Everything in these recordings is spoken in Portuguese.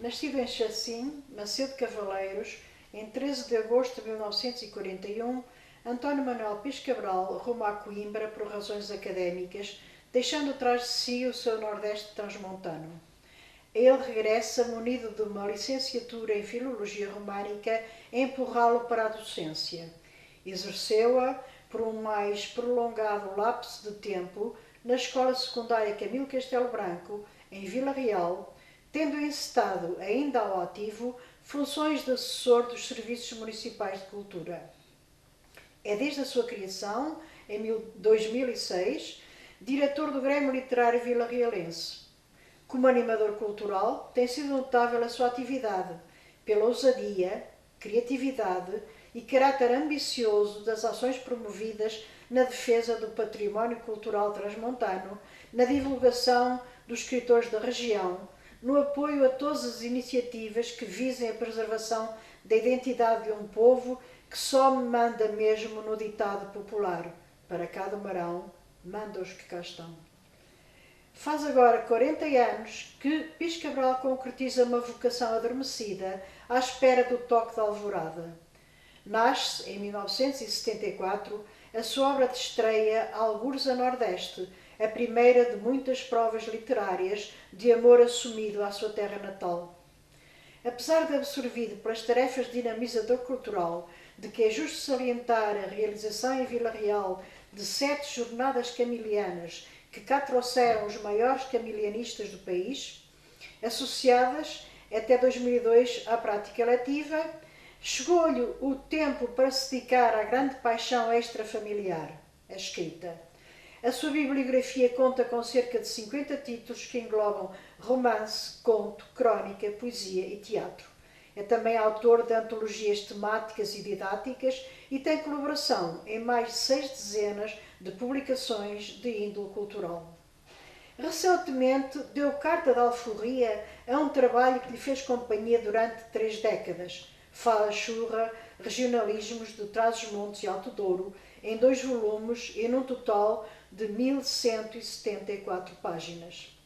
Nascido em Chacim, Macedo Cavaleiros, em 13 de agosto de 1941, António Manuel Pires Cabral rumo a Coimbra por razões académicas, deixando atrás de si o seu Nordeste transmontano. Ele regressa munido de uma licenciatura em Filologia Românica a empurrá-lo para a docência. Exerceu-a por um mais prolongado lapso de tempo na Escola Secundária Camilo Castelo Branco, em Vila Real, tendo encetado, ainda ao ativo, funções de assessor dos Serviços Municipais de Cultura. É desde a sua criação, em 2006, diretor do Grêmio Literário Vila-Realense. Como animador cultural, tem sido notável a sua atividade, pela ousadia, criatividade e caráter ambicioso das ações promovidas na defesa do património cultural transmontano, na divulgação dos escritores da região, no apoio a todas as iniciativas que visem a preservação da identidade de um povo que só manda mesmo no ditado popular: para cada marão, manda os que cá estão. Faz agora 40 anos que Pires Cabral concretiza uma vocação adormecida à espera do toque da alvorada. Nasce, em 1974, a sua obra de estreia Algures a Nordeste, a primeira de muitas provas literárias de amor assumido à sua terra natal. Apesar de absorvido pelas tarefas de dinamizador cultural, de que é justo salientar a realização em Vila Real de 7 jornadas camilianas que cá trouxeram os maiores camilianistas do país, associadas até 2002 à prática letiva, chegou-lhe o tempo para se dedicar à grande paixão extrafamiliar, a escrita. A sua bibliografia conta com cerca de 50 títulos que englobam romance, conto, crónica, poesia e teatro. É também autor de antologias temáticas e didáticas e tem colaboração em mais de 6 dezenas de publicações de índole cultural. Recentemente deu carta de alforria a um trabalho que lhe fez companhia durante 3 décadas, Fala Churra, Regionalismos de Trás-os-Montes e Alto Douro, em 2 volumes e num total de 1174 páginas.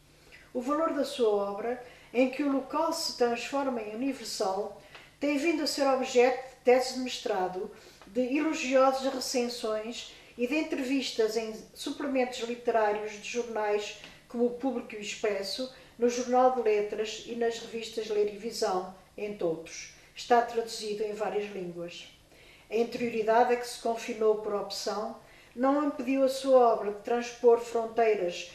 O valor da sua obra, em que o local se transforma em universal, tem vindo a ser objeto de tese de mestrado, de elogiosas recensões e de entrevistas em suplementos literários de jornais como o Público e o Expresso, no Jornal de Letras e nas revistas Ler e Visão, entre outros. Está traduzido em várias línguas. A interioridade a que se confinou por opção não impediu a sua obra de transpor fronteiras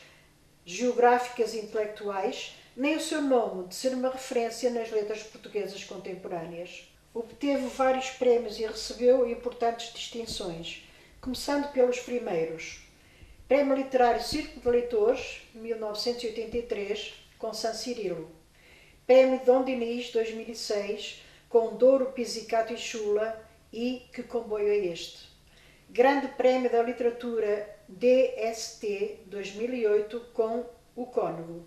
geográficas e intelectuais, nem o seu nome de ser uma referência nas letras portuguesas contemporâneas. Obteve vários prémios e recebeu importantes distinções, começando pelos primeiros. Prémio Literário Círculo de Leitores, 1983, com San Cirilo. Prémio Dom Dinis, 2006, com Douro, Pizzicato e Chula e Que Comboio é Este? Grande Prémio da Literatura DST 2008 com O Cônego.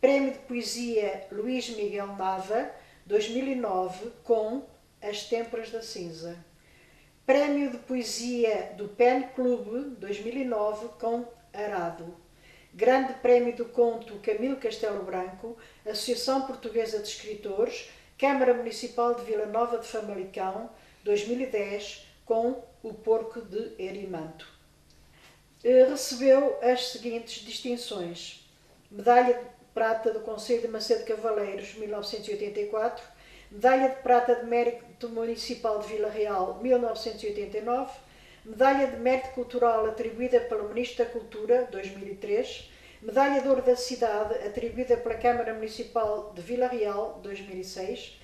Prémio de Poesia Luís Miguel Nava 2009 com As Têmporas da Cinza. Prémio de Poesia do Pen Club 2009 com Arado. Grande Prémio do Conto Camilo Castelo Branco, Associação Portuguesa de Escritores, Câmara Municipal de Vila Nova de Famalicão 2010 com O Porco de Erimanto. Recebeu as seguintes distinções: Medalha de Prata do Conselho de Macedo Cavaleiros, 1984, Medalha de Prata de Mérito Municipal de Vila Real, 1989, Medalha de Mérito Cultural atribuída pelo Ministro da Cultura, 2003, Medalha de Ouro da Cidade atribuída pela Câmara Municipal de Vila Real, 2006,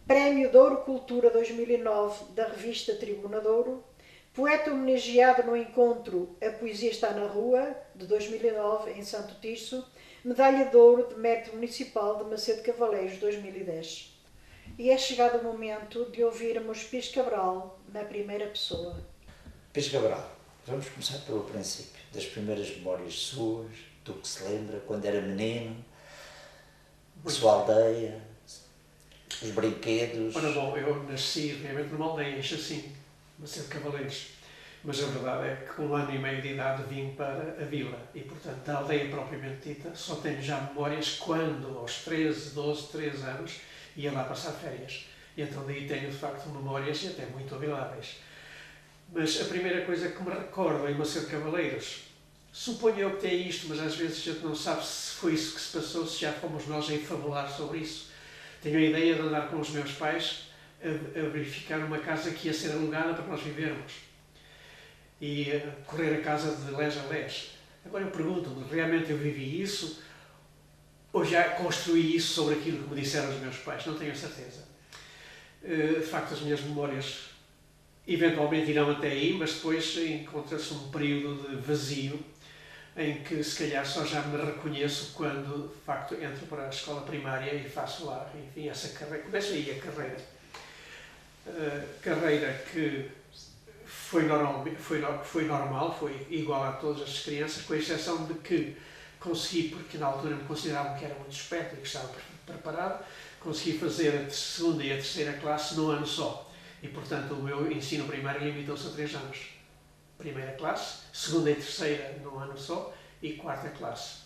Prémio de Ouro Cultura 2009 da revista Tribuna de Ouro, poeta homenageado no encontro A Poesia Está na Rua, de 2009, em Santo Tirso, Medalha de Ouro de Mérito Municipal de Macedo Cavaleiros, 2010. E é chegado o momento de ouvirmos Pires Cabral na primeira pessoa. Pires Cabral, vamos começar pelo princípio, das primeiras memórias suas, do que se lembra, quando era menino, da sua aldeia, os brinquedos. Ora bom, eu nasci realmente numa aldeia em Chacim, Macedo Cavaleiros. Mas a verdade é que com 1 ano e meio de idade vim para a vila e, portanto, da aldeia propriamente dita, só tenho já memórias quando, aos 13, 12, 13 anos, ia lá passar férias. E então daí tenho, de facto, memórias e até muito agradáveis. Mas a primeira coisa que me recordo em Macedo Cavaleiros, suponho eu que é isto, mas às vezes a gente não sabe se foi isso que se passou, se já fomos nós a fabular sobre isso. Tenho a ideia de andar com os meus pais a verificar uma casa que ia ser alugada para nós vivermos. E correr a casa de les a les. Agora eu pergunto-me, realmente eu vivi isso ou já construí isso sobre aquilo que me disseram os meus pais? Não tenho certeza. De facto, as minhas memórias eventualmente irão até aí, mas depois encontra-se um período de vazio em que se calhar só já me reconheço quando de facto entro para a escola primária e faço lá, enfim, essa carreira. Começa aí a carreira. Carreira que foi normal, foi igual a todas as crianças, com a exceção de que consegui, porque na altura me consideravam que era muito esperto e que estava preparado, consegui fazer a segunda e a terceira classe num ano só. E, portanto, o meu ensino primário limitou-se a 3 anos. Primeira classe, segunda e terceira num ano só e quarta classe.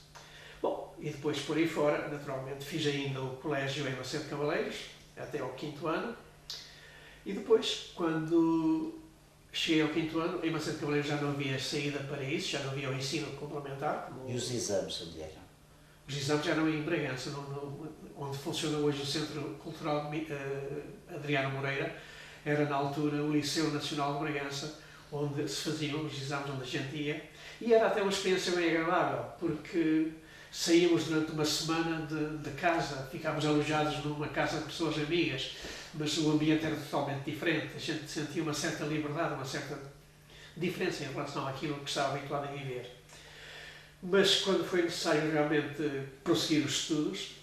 Bom, e depois por aí fora, naturalmente, fiz ainda o colégio em Macedo Cavaleiros, até ao 5º ano. E depois, quando cheguei ao 5º ano, em Macedo Cavaleiros já não havia saída para isso, já não havia o ensino complementar. E os exames, onde eram? Os exames já eram em Bragança, onde funciona hoje o Centro Cultural Adriano Moreira. Era na altura o Liceu Nacional de Bragança, onde se faziam os exames, onde a gente ia. E era até uma experiência bem agradável, porque saímos durante uma semana de casa, ficámos alojados numa casa de pessoas amigas, mas o ambiente era totalmente diferente. A gente sentia uma certa liberdade, uma certa diferença em relação àquilo que estava habituado a viver. Mas quando foi necessário realmente prosseguir os estudos,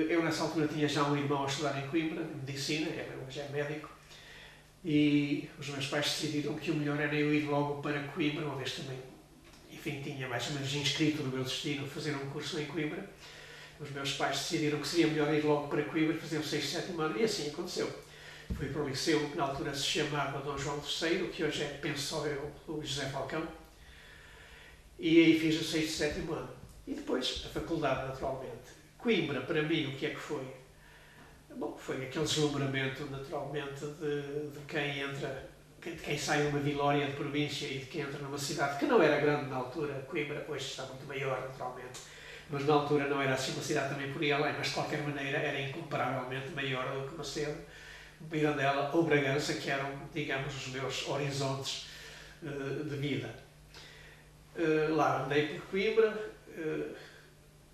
eu nessa altura tinha já um irmão a estudar em Coimbra, em Medicina, hoje é médico, e os meus pais decidiram que o melhor era eu ir logo para Coimbra, uma vez também, enfim, tinha mais ou menos inscrito no meu destino fazer um curso em Coimbra. Os meus pais decidiram que seria melhor ir logo para Coimbra e fazer o 6º e 7º ano, e assim aconteceu. Fui para o liceu, que na altura se chamava Dom João III, que hoje é, penso só eu, o José Falcão, e aí fiz o 6º e 7º ano. E depois a faculdade, naturalmente. Coimbra, para mim, o que é que foi? Bom, foi aquele deslumbramento, naturalmente, de quem entra, de quem sai de uma vilória de província e de quem entra numa cidade que não era grande na altura. Coimbra hoje está muito maior, naturalmente, mas na altura não era assim uma cidade também por aí além, mas de qualquer maneira era incomparavelmente maior do que Macedo, Mirandela ou Bragança, que eram, digamos, os meus horizontes de vida. Lá andei por Coimbra,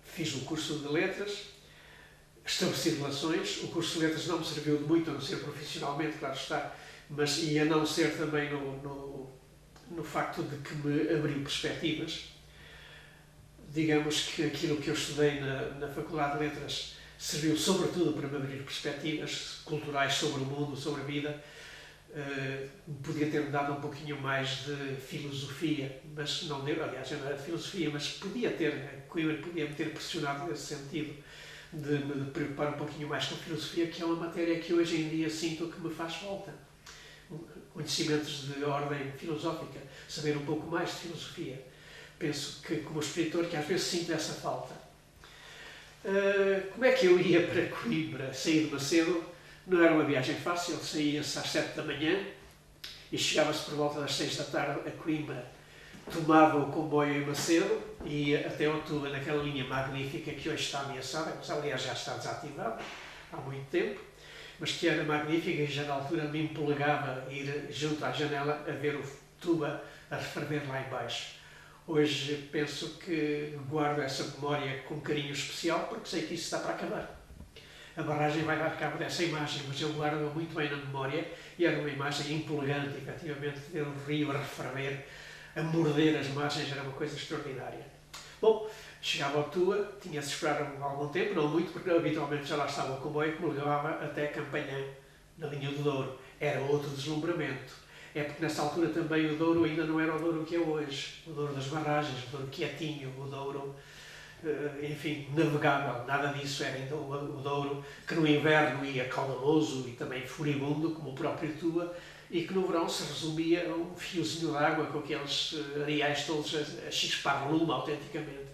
fiz um curso de letras, estabeleci relações. O curso de letras não me serviu de muito, a não ser profissionalmente, claro está, mas e a não ser também no facto de que me abriu perspectivas. Digamos que aquilo que eu estudei na Faculdade de Letras serviu sobretudo para me abrir perspectivas culturais sobre o mundo, sobre a vida. Podia ter-me dado um pouquinho mais de filosofia, mas não deu. Aliás, eu não era de filosofia, mas Coimbra podia-me ter pressionado nesse sentido, de me preocupar um pouquinho mais com a filosofia, que é uma matéria que hoje em dia sinto que me faz falta. Conhecimentos de ordem filosófica, saber um pouco mais de filosofia. Penso que, como escritor, que às vezes sinto essa falta. Como é que eu ia para Coimbra? Saí de Macedo, não era uma viagem fácil, saía-se às 7 da manhã e chegava-se por volta das 6 da tarde a Coimbra. Tomava o comboio em Macedo e ia até Otuba, naquela linha magnífica que hoje está ameaçada, mas aliás já está desativada há muito tempo, mas que era magnífica e já na altura me empolegava a ir junto à janela a ver o Tuba a ferver lá embaixo. Hoje penso que guardo essa memória com carinho especial porque sei que isso está para acabar. A barragem vai dar cabo dessa imagem, mas eu guardo-a muito bem na memória e era uma imagem empolgante, efetivamente, de ver o rio a referver, a morder as margens, era uma coisa extraordinária. Bom, chegava ao Tua, tinha-se de esperar algum tempo, não muito, porque habitualmente já lá estava o comboio que me levava até Campanhã, na linha do Douro. Era outro deslumbramento. É porque nessa altura também o Douro ainda não era o Douro que é hoje. O Douro das barragens, o Douro quietinho, o Douro, enfim, navegável. Nada disso era então o Douro que no inverno ia caudaloso e também furibundo, como o próprio Tua, e que no verão se resumia a um fiozinho de água com aqueles areais todos a chispar lume autenticamente.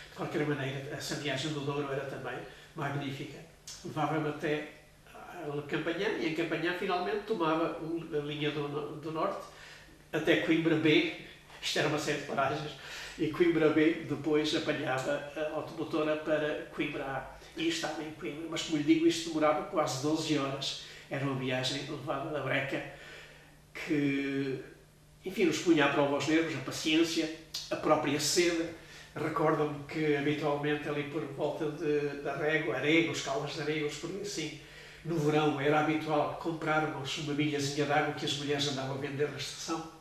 De qualquer maneira, essa viagem do Douro era também magnífica. Levava-me até a Campanhã, e em Campanhã finalmente tomava a linha do norte até Coimbra B, isto era uma série de paragens, e Coimbra B depois apanhava a automotora para Coimbra A, e estava em Coimbra, mas como lhe digo, isto demorava quase 12 horas, era uma viagem levada da breca, que, enfim, nos punha à prova os nervos, a paciência, a própria sede. Recordo-me que habitualmente ali por volta da Régua, Aregos, Caldas de Aregos, por aí assim, no verão era habitual comprarmos uma bilhazinha de água que as mulheres andavam a vender na estação.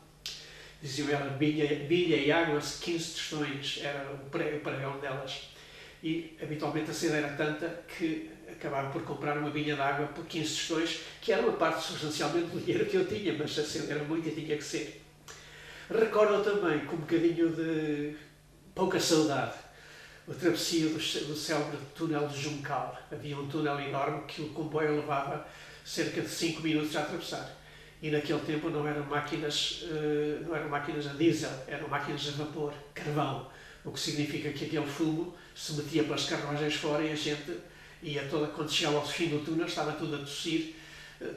Diziam ela, bilha e água, 15 tostões, era o pregão delas. E habitualmente a sede era tanta que acabava por comprar uma bilha de água por 15 tostões, que era uma parte substancialmente do dinheiro que eu tinha, mas a sede era muito e tinha que ser. Recordo também com um bocadinho de pouca saudade a travessia do célebre túnel de Juncal. Havia um túnel enorme que o comboio levava cerca de 5 minutos a atravessar. E naquele tempo não eram máquinas a diesel, eram máquinas a vapor, carvão. O que significa que aquele fumo se metia pelas carruagens fora e a gente ia toda, quando chegava ao fim do túnel, estava tudo a tossir,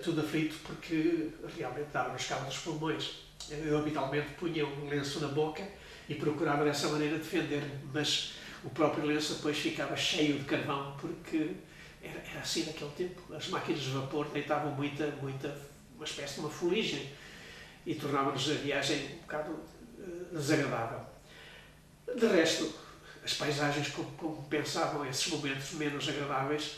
tudo aflito, porque realmente dava-nos cabo dos pulmões. Eu habitualmente punha um lenço na boca e procurava dessa maneira defender-me, mas o próprio lenço depois ficava cheio de carvão, porque era assim naquele tempo. As máquinas de vapor deitavam uma espécie de uma fuligem e tornavam-nos a viagem um bocado desagradável. De resto, as paisagens compensavam esses momentos menos agradáveis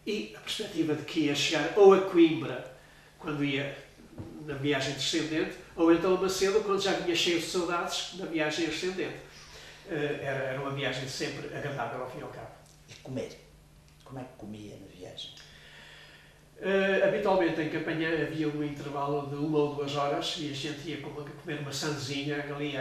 e a perspectiva de que ia chegar ou a Coimbra, quando ia na viagem descendente, ou então a Macedo, quando já vinha cheio de saudades na viagem ascendente. Era uma viagem sempre agradável ao fim e ao cabo. E comer? Como é que comia na viagem? Habitualmente em Campanhã havia um intervalo de 1 ou 2 horas e a gente ia comer uma sandezinha ali,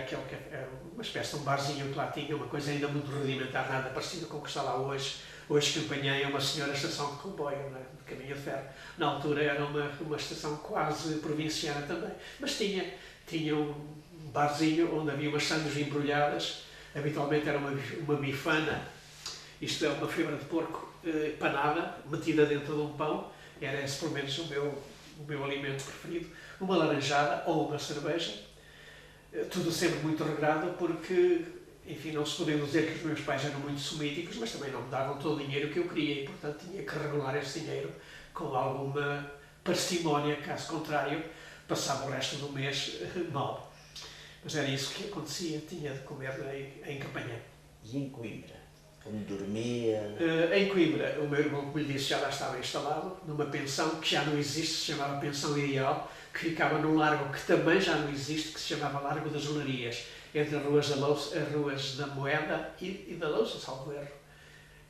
uma espécie de um barzinho que lá tinha, uma coisa ainda muito rudimentar, nada parecido com o que está lá hoje. Hoje Campanhã é uma senhora estação de comboio, né, de caminho de ferro. Na altura era uma estação quase provinciana também, mas tinha um barzinho onde havia umas sandes embrulhadas, habitualmente era uma bifana, isto é uma fibra de porco panada, metida dentro de um pão. Era esse, pelo menos, o meu alimento preferido. Uma laranjada ou uma cerveja. Tudo sempre muito regrado, porque, enfim, não se podia dizer que os meus pais eram muito semíticos, mas também não me davam todo o dinheiro que eu queria e, portanto, tinha que regular esse dinheiro com alguma parcimónia, caso contrário, passava o resto do mês mal. Mas era isso que acontecia, tinha de comer em Campanhã. E em Coimbra? Onde dormia? Em Coimbra, o meu irmão, como lhe disse, já lá estava instalado, numa pensão que já não existe, se chamava Pensão Ideal, que ficava num largo que também já não existe, que se chamava Largo das Olarias, entre as ruas da Moeda e da Louça, salvo erro.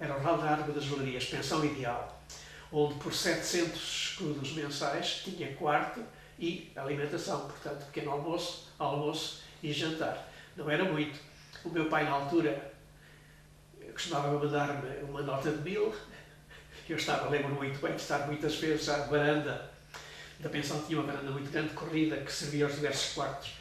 Era o Largo das Olarias, Pensão Ideal, onde por 700 escudos mensais tinha quarto e alimentação, portanto, pequeno almoço e jantar. Não era muito. O meu pai, na altura, costumava mandar-me uma nota de 1000. Eu lembro-me muito bem de estar muitas vezes à varanda da pensão, tinha uma varanda muito grande, corrida, que servia aos diversos quartos.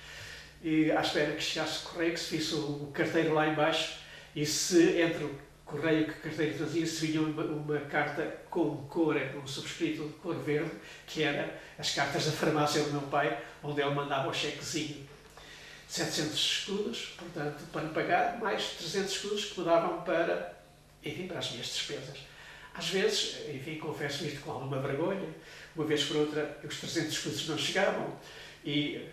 E à espera que chegasse o correio, que se visse o carteiro lá embaixo, e se entre o correio que o carteiro trazia, se vinha uma carta com cor, um subscrito de cor verde, que era as cartas da farmácia do meu pai, onde ele mandava o chequezinho. 700 escudos, portanto, para pagar, mais 300 escudos que me davam para as minhas despesas. Às vezes, enfim, confesso isto com alguma vergonha, uma vez por outra os 300 escudos não chegavam e,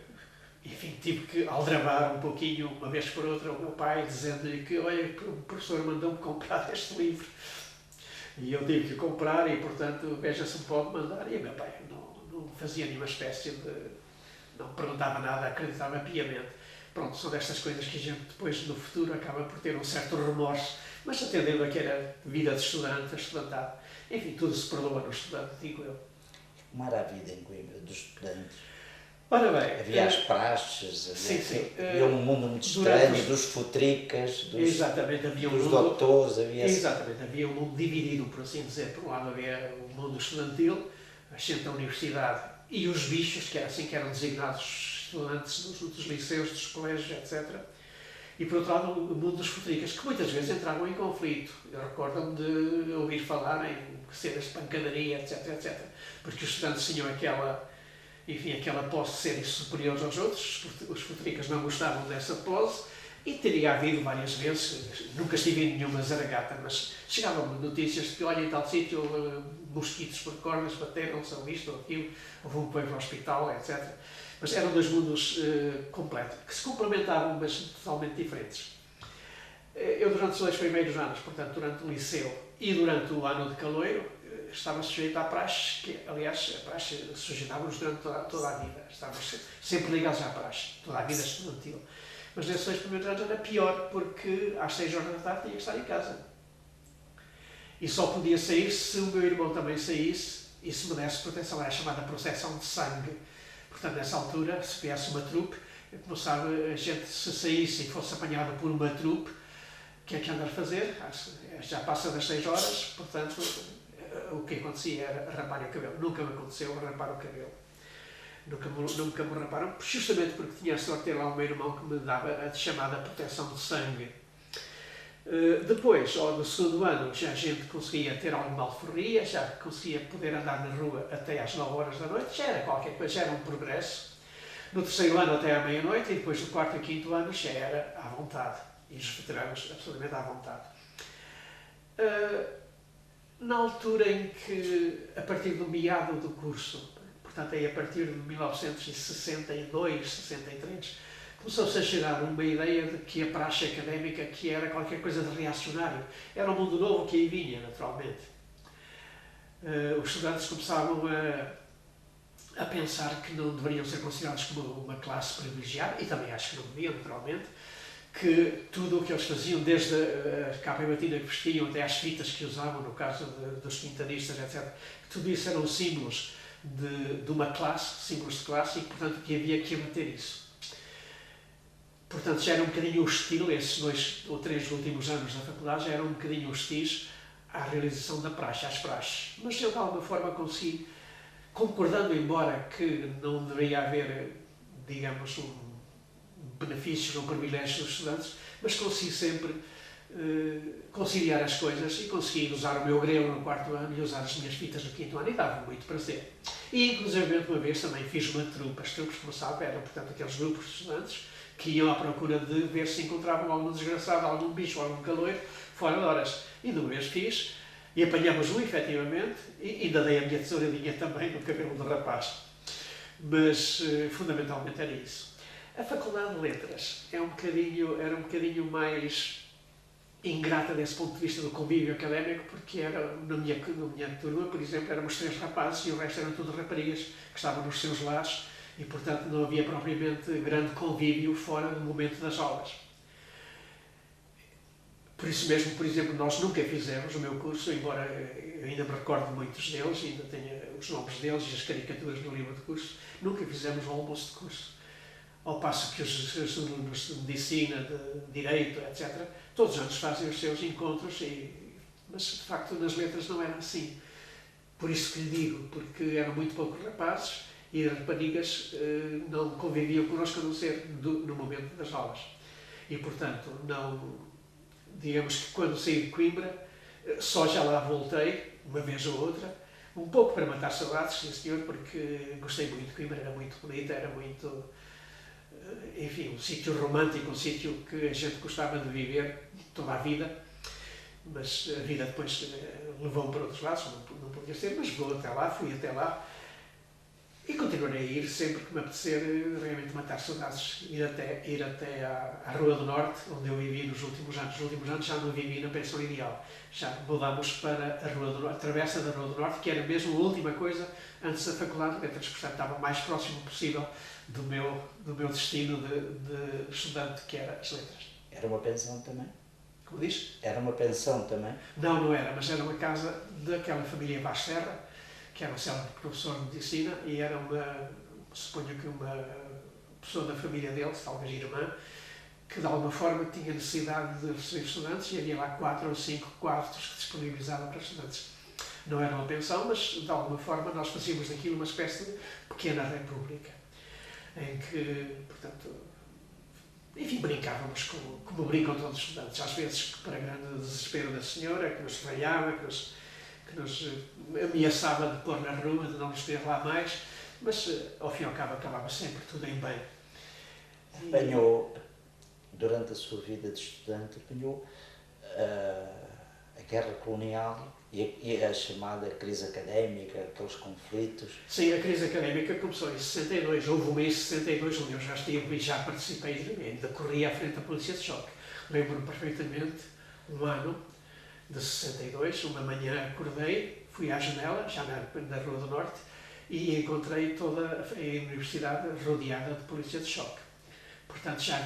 enfim, tive que aldrabar um pouquinho, uma vez por outra, o meu pai, dizendo-lhe que, olha, o professor mandou-me comprar este livro. E eu tive que comprar e, portanto, veja se me pode mandar. E o meu pai não fazia nenhuma espécie de... não perguntava nada, acreditava piamente. Pronto, são destas coisas que a gente depois, no futuro, acaba por ter um certo remorso, mas atendendo a que era vida de estudante, estudantado. Enfim, tudo se perdoa no estudante, digo eu. Como era a vida em Coimbra, dos estudantes? Ora bem... Havia as praxes, havia um mundo muito estranho, dos futricas, exatamente, havia dos doutores, Exatamente, havia um mundo dividido, por assim dizer. Por um lado havia o mundo estudantil, a gente da universidade e os bichos, que era assim que eram designados estudantes dos liceus, dos colégios, etc. E, por outro lado, o mundo dos futricas, que muitas vezes entravam em conflito. Eu recordo-me de ouvir falar em cenas de pancadaria, etc, etc. Porque os estudantes tinham aquela posse de serem superiores aos outros, os futricas não gostavam dessa pose, e teria havido várias vezes, nunca estive em nenhuma zaragata, mas chegavam-me notícias de que, olha, em tal sítio, mosquitos por cordas bateram-se, ou isto ou aquilo, houve um que veio para o hospital, etc. Mas eram dois mundos completos, que se complementavam, mas totalmente diferentes. Eu, durante os 2 primeiros anos, portanto, durante o liceu e durante o ano de caloiro, estava sujeito à praxe, que, aliás, a praxe sujeitava-nos durante toda a vida. Estávamos sempre ligados à praxe, toda a vida estudantil. Mas nesses 2 primeiros anos era pior, porque às 6 horas da tarde tinha que estar em casa. E só podia sair se o meu irmão também saísse e se me desse proteção. Era chamada proteção de sangue. Portanto, nessa altura, se viesse uma trupe, como sabe, a gente, se saísse e fosse apanhado por uma trupe, o que é que anda a fazer? Já passa das 6 horas, portanto, o que acontecia era rapar o cabelo. Nunca me aconteceu rapar o cabelo. Nunca me raparam, justamente porque tinha a sorte de ter lá o meu irmão que me dava a chamada proteção de sangue. Depois, no segundo ano, já a gente conseguia ter alguma alforria, já conseguia poder andar na rua até às 9 horas da noite, já era qualquer coisa, já era um progresso. No terceiro ano até à meia-noite, e depois no quarto e quinto ano já era à vontade. E os veteranos absolutamente à vontade. Na altura em que, a partir do meado do curso, portanto, aí a partir de 1962, 63, começou-se a gerar uma ideia de que a praxe académica que era qualquer coisa de reacionário. Era um mundo novo que aí vinha, naturalmente. Os estudantes começavam a pensar que não deveriam ser considerados como uma classe privilegiada, e também acho que não deviam, naturalmente, que tudo o que eles faziam, desde a capa e batina que vestiam até às fitas que usavam, no caso dos quintanistas, etc., que tudo isso eram símbolos de uma classe, símbolos de classe, e portanto que havia que abater isso. Portanto, já era um bocadinho hostil, esses 2 ou 3 últimos anos da faculdade, já eram um bocadinho hostis à realização da praxe, às praxes. Mas eu, de alguma forma, consegui, concordando, embora que não deveria haver, digamos, benefícios ou privilégios dos estudantes, mas consegui sempre conciliar as coisas e consegui usar o meu grelo no 4º ano e usar as minhas fitas no 5º ano, e dava muito prazer. E, inclusive, uma vez também fiz uma trupe. As trupes, como sabe, eram, portanto, aqueles grupos de estudantes que iam à procura de ver se encontravam algum desgraçado, algum bicho, algum caloiro, fora de horas. E de uma vez fiz, e apanhamos um, efetivamente, e ainda dei a minha tesouradinha também no cabelo do rapaz. Mas, fundamentalmente, era isso. A Faculdade de Letras era um bocadinho mais ingrata desse ponto de vista do convívio académico, porque era, na minha turma, por exemplo, éramos 3 rapazes e o resto eram tudo raparigas que estavam nos seus lares e, portanto, não havia propriamente grande convívio fora do momento das aulas. Por isso mesmo, por exemplo, nós nunca fizemos o meu curso, embora eu ainda me recordo de muitos deles, ainda tenho os nomes deles e as caricaturas no livro de curso, nunca fizemos o almoço de curso. Ao passo que os alunos de medicina, de direito, etc., todos os anos fazem os seus encontros, mas de facto nas letras não era assim. Por isso que lhe digo, porque eram muito poucos rapazes e as raparigas não conviviam connosco, a não ser no momento das aulas. E portanto, digamos que quando saí de Coimbra, só já lá voltei, uma vez ou outra, um pouco para matar saudades, sim senhor, porque gostei muito de Coimbra, era muito bonita, era muito... Enfim, um sítio romântico, um sítio que a gente gostava de viver toda a vida, mas a vida depois levou-me para outros lados, não podia ser, mas vou até lá, fui até lá e continuarei a ir sempre que me apetecer realmente matar saudades, ir até à Rua do Norte, onde eu vivi nos últimos anos. Nos últimos anos já não vivi na pensão ideal, já mudámos para a Rua do Norte, a travessa da Rua do Norte, que era mesmo a última coisa antes da Faculdade de Letras, portanto estava o mais próximo possível do meu destino de estudante, que era as letras. Era uma pensão também? Como diz? Era uma pensão também? Não era, mas era uma casa daquela família Vaz Serra, que era um célebre professor de medicina, e era suponho que uma pessoa da família dele, talvez irmã, que de alguma forma tinha necessidade de receber estudantes, e havia lá 4 ou 5 quartos que disponibilizavam para estudantes. Não era uma pensão, mas de alguma forma nós fazíamos daquilo uma espécie de pequena república, em que, portanto, enfim, brincávamos como brincam todos os estudantes, às vezes para grande desespero da senhora, que nos ralhava, que nos ameaçava de pôr na rua, de não nos ter lá mais, mas ao fim e ao cabo acabava sempre tudo em bem. Apanhou, durante a sua vida de estudante, apanhou a guerra colonial e a chamada crise académica, aqueles conflitos. Sim, a crise académica começou em 62, houve um mês de 62, onde eu já estive e já participei, ainda corria à frente da Polícia de Choque. Lembro-me perfeitamente, um ano de 62, uma manhã acordei, fui à janela, já na Rua do Norte, e encontrei toda a universidade rodeada de Polícia de Choque. Portanto, já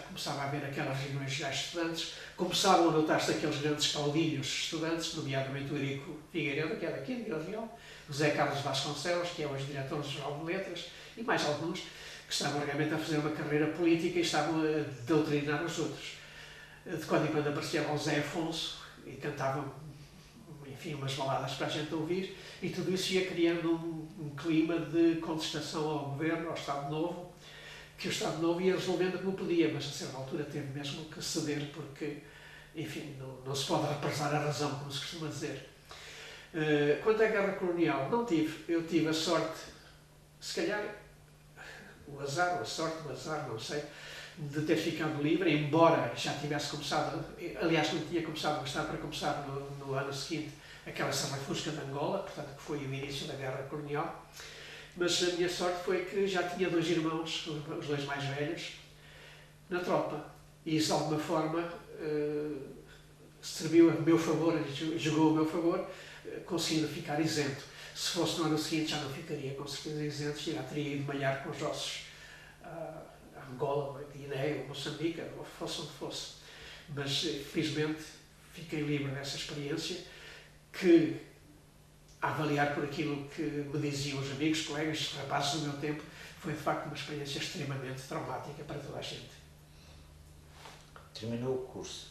começava a haver aquelas reuniões de estudantes, começavam a notar-se aqueles grandes caudilhos estudantes, nomeadamente o Eurico Figueiredo, que é daqui de Vila Real, o José Carlos Vasconcelos, que é hoje diretor-geral de Letras, e mais alguns que estavam realmente a fazer uma carreira política e estavam a doutrinar os outros. De quando em quando aparecia lá o Zé Afonso e cantavam, enfim, umas baladas para a gente ouvir, e tudo isso ia criando um clima de contestação ao governo, ao Estado Novo, que o Estado Novo ia resolvendo como podia, mas a certa altura teve mesmo que ceder, porque, enfim, não se pode represar a razão, como se costuma dizer. Quanto à guerra colonial, não tive. Eu tive a sorte, se calhar, o azar, não sei, de ter ficado livre, embora já tivesse começado, aliás, não tinha começado, mas estava para começar no ano seguinte, aquela Serrafusca de Angola, portanto, que foi o início da guerra colonial. Mas a minha sorte foi que já tinha 2 irmãos, os 2 mais velhos, na tropa. E isso, de alguma forma, serviu a meu favor, jogou a meu favor, conseguindo ficar isento. Se fosse no ano seguinte, já não ficaria com certeza isento, já teria ido malhar com os ossos a Angola, a Guiné, ou Moçambique, ou fosse onde fosse. Mas, felizmente, fiquei livre dessa experiência, que, a avaliar por aquilo que me diziam os amigos, colegas, rapazes do meu tempo, foi de facto uma experiência extremamente traumática para toda a gente. Terminou o curso.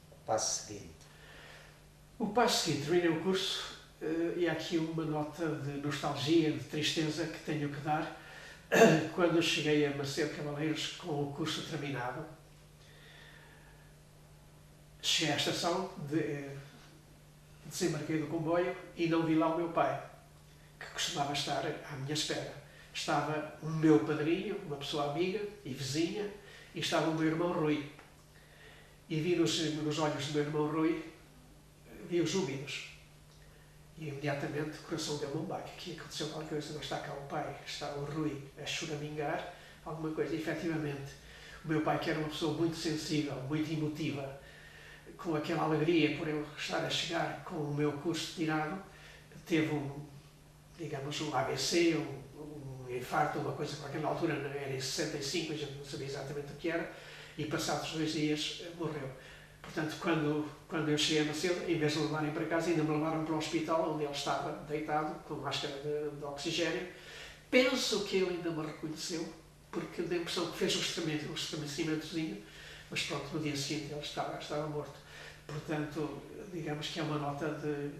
O passo seguinte. O passo seguinte, terminei o curso, e há aqui uma nota de nostalgia, de tristeza que tenho que dar. Quando eu cheguei a Macedo Cavaleiros com o curso terminado, cheguei à estação, desembarquei do comboio e não vi lá o meu pai, que costumava estar à minha espera. Estava o meu padrinho, uma pessoa amiga e vizinha, e estava o meu irmão Rui. E vi nos olhos do meu irmão Rui, vi os úmidos. E imediatamente o coração deu-me um baque. Aqui aconteceu qualquer coisa, não está cá o pai, está o Rui a choramingar, alguma coisa. E, efetivamente, o meu pai, que era uma pessoa muito sensível, muito emotiva, com aquela alegria por eu estar a chegar com o meu curso tirado, teve digamos, um AVC, um infarto, uma coisa que naquela altura era em 65, a gente não sabia exatamente o que era, e passados 2 dias morreu. Portanto, quando eu cheguei a Macedo, em vez de levarem para casa, ainda me levaram para o hospital, onde ele estava deitado, com máscara de oxigênio. Penso que ele ainda me reconheceu, porque deu a impressão que fez um estremecimentozinho, mas pronto, no dia seguinte ele estava morto. Portanto, digamos que é uma nota de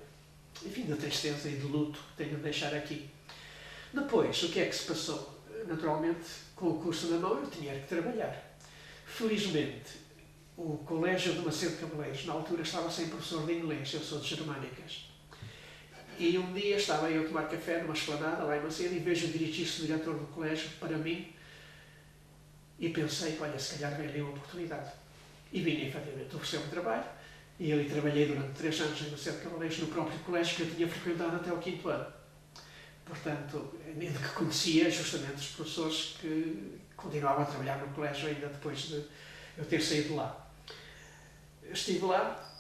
tristeza e de luto que tenho de deixar aqui. Depois, o que é que se passou? Naturalmente, com o curso na mão, eu tinha que trabalhar. Felizmente, o Colégio de Macedo Cavaleiros, na altura, estava sem professor de inglês, eu sou de Germânicas. E um dia estava eu a tomar café numa esplanada lá em Macedo e vejo dirigir-se o diretor do colégio para mim e pensei, olha, se calhar vem ali uma oportunidade. E vim, efetivamente, oferecer-me trabalho. E ali trabalhei durante 3 anos em Macedo Cavaleiros, no próprio colégio que eu tinha frequentado até o 5º ano. Portanto, de que conhecia justamente os professores que continuavam a trabalhar no colégio ainda depois de eu ter saído lá. Estive lá,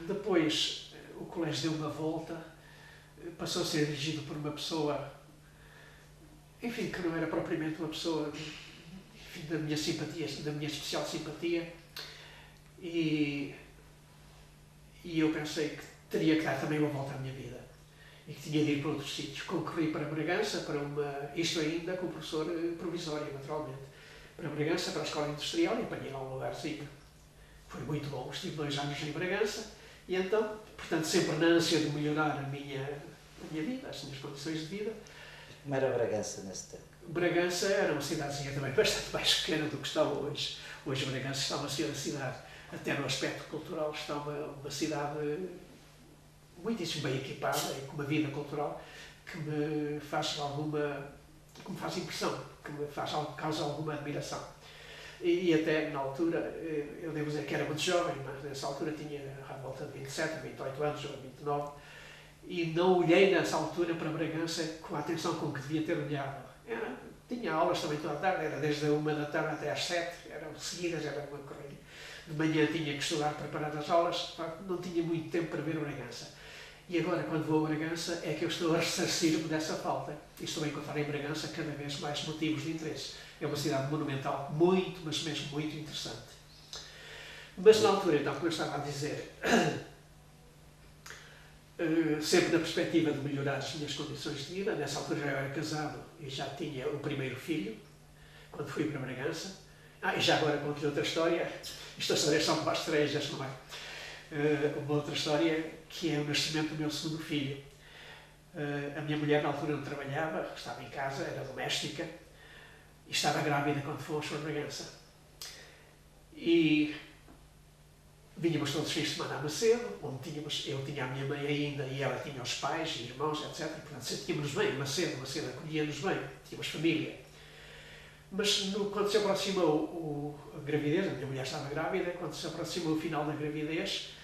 depois o colégio deu uma volta, passou a ser dirigido por uma pessoa, enfim, que não era propriamente uma pessoa, enfim, da minha simpatia, da minha especial simpatia, e eu pensei que teria que dar também uma volta à minha vida e que tinha de ir para outros sítios. Concorri para Bragança, isto ainda como professor provisório, naturalmente, para Bragança, para a Escola Industrial, e apanhei lá um lugarzinho. Foi muito bom, estive 2 anos em Bragança E então, portanto, sempre na ânsia de melhorar a minha vida, as minhas condições de vida. Como era Bragança nesse tempo? Bragança era uma cidadezinha também bastante mais pequena do que está hoje. Hoje Bragança está uma cidade, até no aspecto cultural, está uma cidade muitíssimo bem equipada e com uma vida cultural que me faz impressão, que me causa alguma admiração. E até na altura, eu devo dizer que era muito jovem, mas nessa altura tinha à volta de 27, 28 anos ou 29, e não olhei nessa altura para Bragança com a atenção com que devia ter olhado. Tinha aulas também toda a tarde, era desde a 1 da tarde até às 7, eram seguidas, era uma correria. De manhã tinha que estudar, preparar as aulas, não tinha muito tempo para ver Bragança. E agora, quando vou a Bragança, é que eu estou a ressarcir-me dessa falta. E estou a encontrar em Bragança cada vez mais motivos de interesse. É uma cidade monumental, muito, mas mesmo muito interessante. Mas na altura, então, como eu estava a dizer, sempre na perspectiva de melhorar as minhas condições de vida, nessa altura já eu era casado e já tinha o primeiro filho, quando fui para Bragança. E já agora conto outra história, estas histórias são mais estranhas, não é? Uma outra história que é o nascimento do meu segundo filho. A minha mulher na altura não trabalhava, estava em casa, era doméstica, e estava grávida quando fomos para Bragança. E vínhamos todos os fins de semana a Macedo, onde eu tinha a minha mãe ainda e ela tinha os pais e irmãos, etc. E, portanto, sentíamos bem, Macedo acolhia-nos bem, tínhamos família. Mas quando se aproximou a gravidez, a minha mulher estava grávida, quando se aproximou o final da gravidez,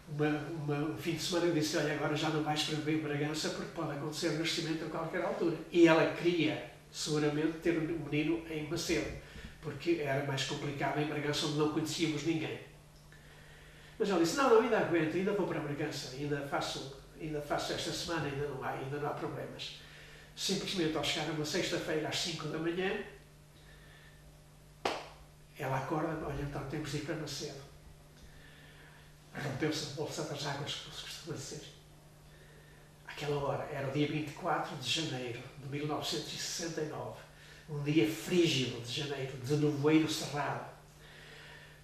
um fim de semana eu disse: olha, agora já não vais para Bragança porque pode acontecer o nascimento a qualquer altura. E ela queria, seguramente, ter um menino em Macedo, porque era mais complicado em Bragança, onde não conhecíamos ninguém. Mas ela disse: não, ainda aguento, ainda vou para Bragança, ainda faço esta semana, ainda não há problemas. Simplesmente, ao chegar uma sexta-feira às 5 da manhã, ela acorda: olha, então temos de ir para Macedo. Rompeu-se a bolsa das águas, como se costuma dizer. Àquela hora, era o dia 24 de janeiro de 1969, um dia frígido de janeiro, de nevoeiro cerrado.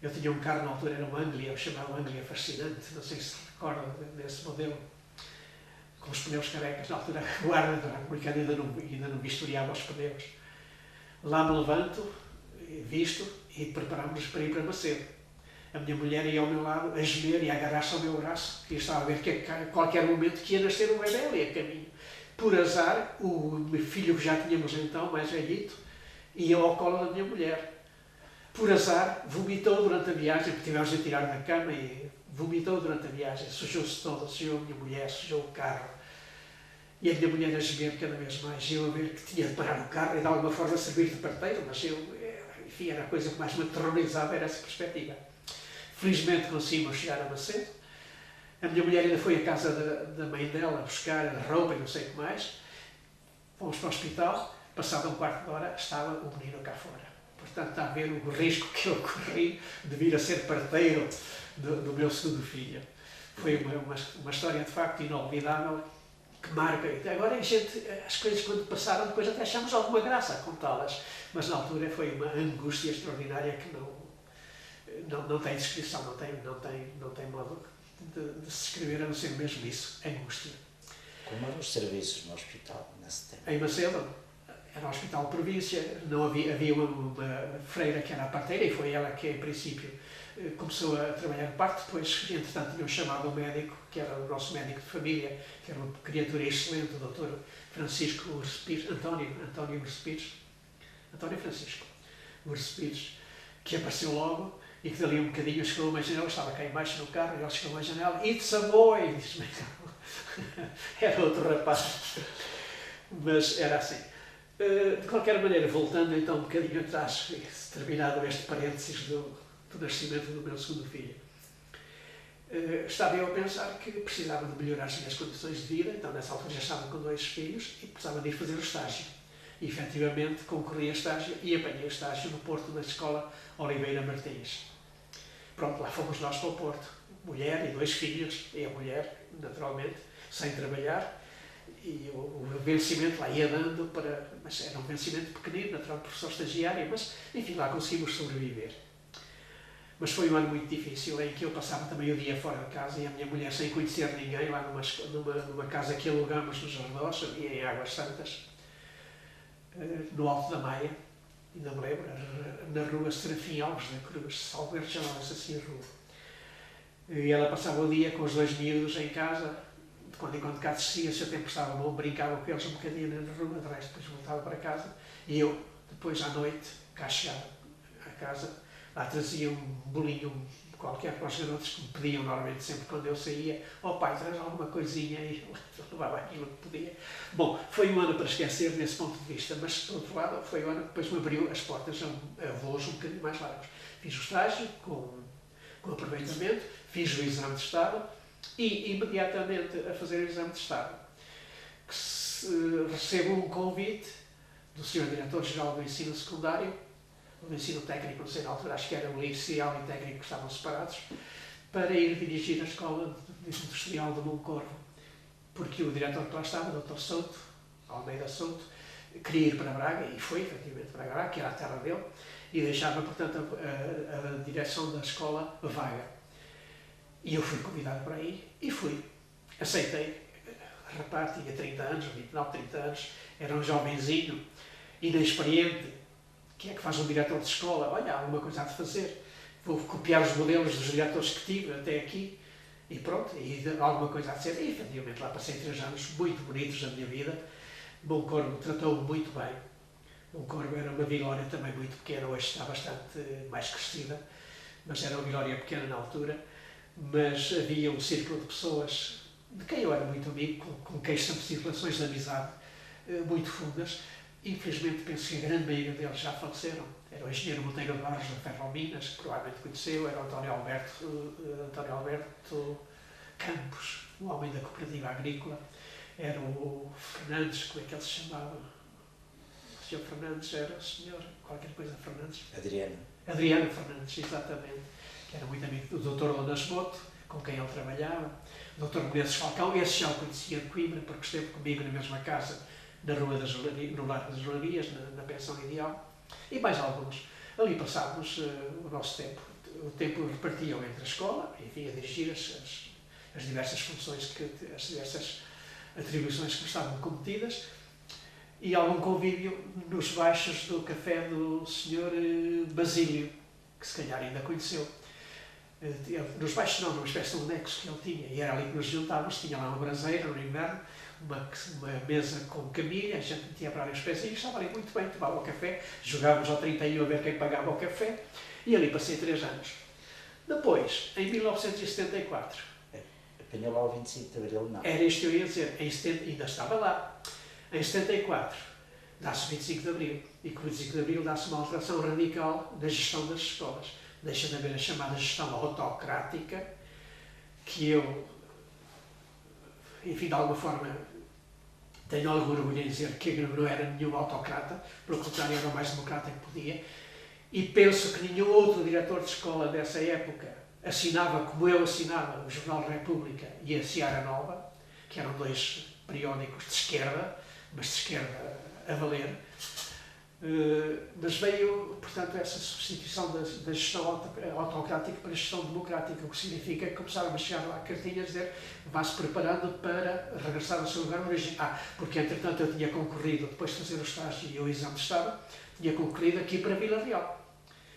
Eu tinha um carro na altura, era um Anglia, eu chamava o Anglia Fascinante, não sei se recorda desse modelo, com os pneus carecas. Na altura, o ar americano ainda não vistoriava os pneus. Lá me levanto, visto, e preparámos-nos para ir para Macedo. A minha mulher ia ao meu lado a gemer e a agarrar-se ao meu braço, que eu estava a ver que a qualquer momento que ia nascer um bebê ali a caminho. Por azar, o meu filho que já tínhamos então, mais velhito, ia ao colo da minha mulher. Por azar, vomitou durante a viagem, porque tivemos de tirar da cama, e vomitou durante a viagem, sujou-se toda, sujou a minha mulher, sujou o carro. E a minha mulher a gemer cada vez mais, e eu a ver que tinha de parar o carro e de alguma forma servir de parteiro, mas enfim, era a coisa que mais me aterrorizava, era essa perspectiva. Felizmente conseguimos chegar a Macedo. A minha mulher ainda foi à casa da mãe dela buscar roupa e não sei o que mais. Fomos para o hospital, passado um quarto de hora estava o menino cá fora. Portanto, está a ver o risco que eu corri de vir a ser parteiro do meu segundo filho. Foi uma história de facto inolvidável, que marca. Agora as coisas quando passaram, depois até achamos alguma graça a contá-las, mas na altura foi uma angústia extraordinária que não tem descrição, não tem modo de se escrever, a não ser mesmo isso, angústia. Como eram os serviços no hospital nesse tempo? Em Macedo, era um hospital de província, não havia uma freira que era a parteira, e foi ela que, em princípio, começou a trabalhar de parte. Depois, entretanto, tinham chamado um médico, que era o nosso médico de família, que era uma criatura excelente, o Dr. Francisco Ures Pires, António Francisco Ures Pires, que apareceu logo, e que dali um bocadinho chegou a uma janela, estava cá embaixo no carro, e ele chegou a uma janela: "It's a boy!" Diz-me, era outro rapaz. Mas era assim. De qualquer maneira, voltando então um bocadinho atrás, terminado este parênteses do nascimento do meu segundo filho, estava eu a pensar que precisava de melhorar as minhas condições de vida. Então nessa altura já estava com 2 filhos e precisava de ir fazer o estágio. E efetivamente concorri a estágio e apanhei o estágio no Porto, na Escola Oliveira Martins. Pronto, lá fomos nós para o Porto, mulher e 2 filhos, e a mulher, naturalmente, sem trabalhar. E o vencimento lá ia dando mas era um vencimento pequenino, naturalmente, professor estagiário, mas enfim, lá conseguimos sobreviver. Mas foi um ano muito difícil, em que eu passava também o dia fora de casa e a minha mulher, sem conhecer ninguém, lá numa casa que alugamos nos arredores, ali em Águas Santas, no Alto da Maia, ainda me lembro, na rua Serafim Alves da Cruz, salvo erro, chamava-se assim a rua. E ela passava o dia com os 2 miúdos em casa, de quando em quando cá descia, se o tempo estava bom, brincava com eles um bocadinho na rua, de resto depois voltava para casa, e eu, depois à noite, cá chegava à casa, lá trazia um bolinho qualquer para os garotos que me pediam normalmente sempre quando eu saía: "Oh pai, traz alguma coisinha", e eu levava aquilo que podia. Bom, foi um ano para esquecer nesse ponto de vista, mas por outro lado foi um ano que depois me abriu as portas a voos um bocadinho mais largos. Fiz o estágio com aproveitamento, fiz o exame de Estado e imediatamente a fazer o exame de Estado recebo um convite do Sr. Diretor-Geral do Ensino Secundário, do Ensino Técnico, não sei na altura, acho que era o inicial e técnico que estavam separados, para ir dirigir a Escola Industrial de Moncorvo, porque o diretor que lá estava, o Dr. Souto, Almeida Souto, queria ir para Braga, e foi efetivamente para Braga, que era a terra dele, e deixava, portanto, a direção da escola vaga. E eu fui convidado para ir, e fui. Aceitei. Rapaz, tinha 30 anos, 29, 30 anos, era um jovenzinho, inexperiente. Que é que faz um diretor de escola? Olha, há alguma coisa a de fazer. Vou copiar os modelos dos diretores que tive até aqui, e pronto, e alguma coisa a de ser. E, efetivamente, lá passei 3 anos muito bonitos da minha vida. Moncorvo tratou-me muito bem. Moncorvo era uma vilória também muito pequena, hoje está bastante mais crescida, mas era uma vilória pequena na altura. Mas havia um círculo de pessoas de quem eu era muito amigo, com quem estabeleci relações de amizade muito fundas. Infelizmente, penso que a grande maioria deles já faleceram. Era o engenheiro Monteiro de Barros da Ferrominas, que provavelmente conheceu, era o António Alberto Campos, o homem da cooperativa agrícola, era o Fernandes, como é que ele se chamava? O Sr. Fernandes era o Sr. qualquer coisa Fernandes. Adriano Fernandes, exatamente, que era muito amigo do Dr. Lonas Moto, com quem ele trabalhava, o Dr. Menezes Falcão, esse já o conhecia de Coimbra, porque esteve comigo na mesma casa, na Rua das Olarias, no Lar das Olarias, na Pensão Ideal, e mais alguns. Ali passámos o nosso tempo. O tempo repartiam entre a escola, enfim, a dirigir as diversas funções, as diversas atribuições que me estavam cometidas, e algum convívio nos baixos do café do Sr. Basílio, que se calhar ainda conheceu. Nos baixos não, numa espécie de anexo que ele tinha, e era ali que nos juntávamos, tinha lá uma braseira no inverno, uma mesa com camilha, a gente metia para ali os pezinhos, estava ali muito bem, tomava o café, jogávamos ao 31 a ver quem pagava o café, e ali passei 3 anos. Depois, em 1974... Apanhou lá o 25 de Abril, não? Era isto que eu ia dizer, ainda estava lá. Em 74, dá-se o 25 de Abril, e com o 25 de Abril dá-se uma alteração radical na gestão das escolas. Deixa de haver a chamada gestão autocrática, que eu, enfim, de alguma forma, tenho algum orgulho em dizer que não era nenhum autocrata, pelo contrário, era o mais democrata que podia, e penso que nenhum outro diretor de escola dessa época assinava como eu assinava o Jornal República e a Seara Nova, que eram 2 periódicos de esquerda, mas de esquerda a valer. Mas veio, portanto, essa substituição da gestão autocrática para a gestão democrática, o que significa que começaram a chegar lá cartinhas a dizer: vá-se preparando para regressar ao seu lugar de origem. Porque entretanto eu tinha concorrido, depois de fazer o estágio e o exame de Estado, tinha concorrido aqui para Vila Real.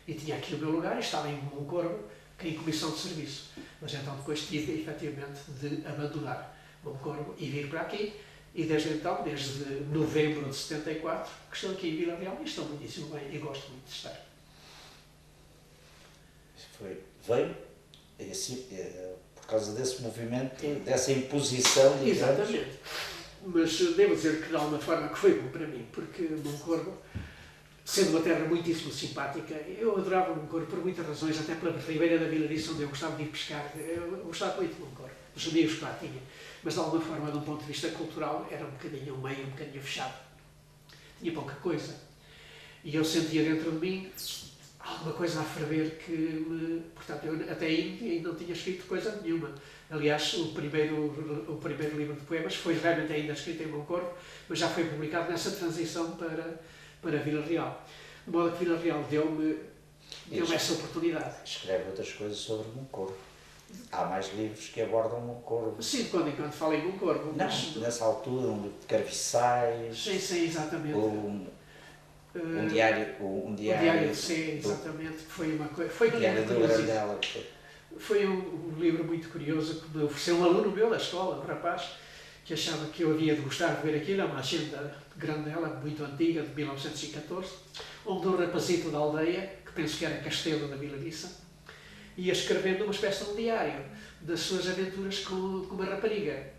E tinha aqui o meu lugar e estava em Moncorvo, em comissão de serviço. Mas então depois tive, efetivamente, de abandonar Moncorvo e vir para aqui. E desde então, desde novembro de 74, que estou aqui em Vila Real e estou muitíssimo bem e gosto muito de estar. Veio por causa desse movimento, dessa imposição, digamos. Exatamente. Mas devo dizer que de alguma forma que foi bom para mim, porque Moncorvo, sendo uma terra muitíssimo simpática, eu adorava Moncorvo por muitas razões, até pela ribeira da Vilariça, onde eu gostava de ir pescar. Eu gostava muito de Moncorvo, os amigos que lá tinha. Mas de alguma forma, de um ponto de vista cultural, era um bocadinho um meio, um bocadinho fechado. Tinha pouca coisa. E eu sentia dentro de mim alguma coisa a ferver que me... Portanto, eu até aí não tinha escrito coisa nenhuma. Aliás, o primeiro livro de poemas foi realmente ainda escrito em Moncorvo, mas já foi publicado nessa transição para Vila Real. De modo que Vila Real deu-me deu-me essa oportunidade. Escreve outras coisas sobre Moncorvo. Há mais livros que abordam Moncorvo. Sim, de quando em quando falo em Moncorvo. Não, nessa altura, um livro de Carviçais. Sim, exatamente. Um diário. O Diário de C, exatamente. Foi uma coisa. Foi Diário do Grandela. Foi um livro muito curioso que me ofereceu um aluno meu da escola, um rapaz, que achava que eu havia de gostar de ver aquilo. É uma agenda Grandela, muito antiga, de 1914, onde um rapazito da aldeia, que penso que era Castelo da Vila Missa, ia escrevendo uma espécie de um diário das suas aventuras com uma rapariga.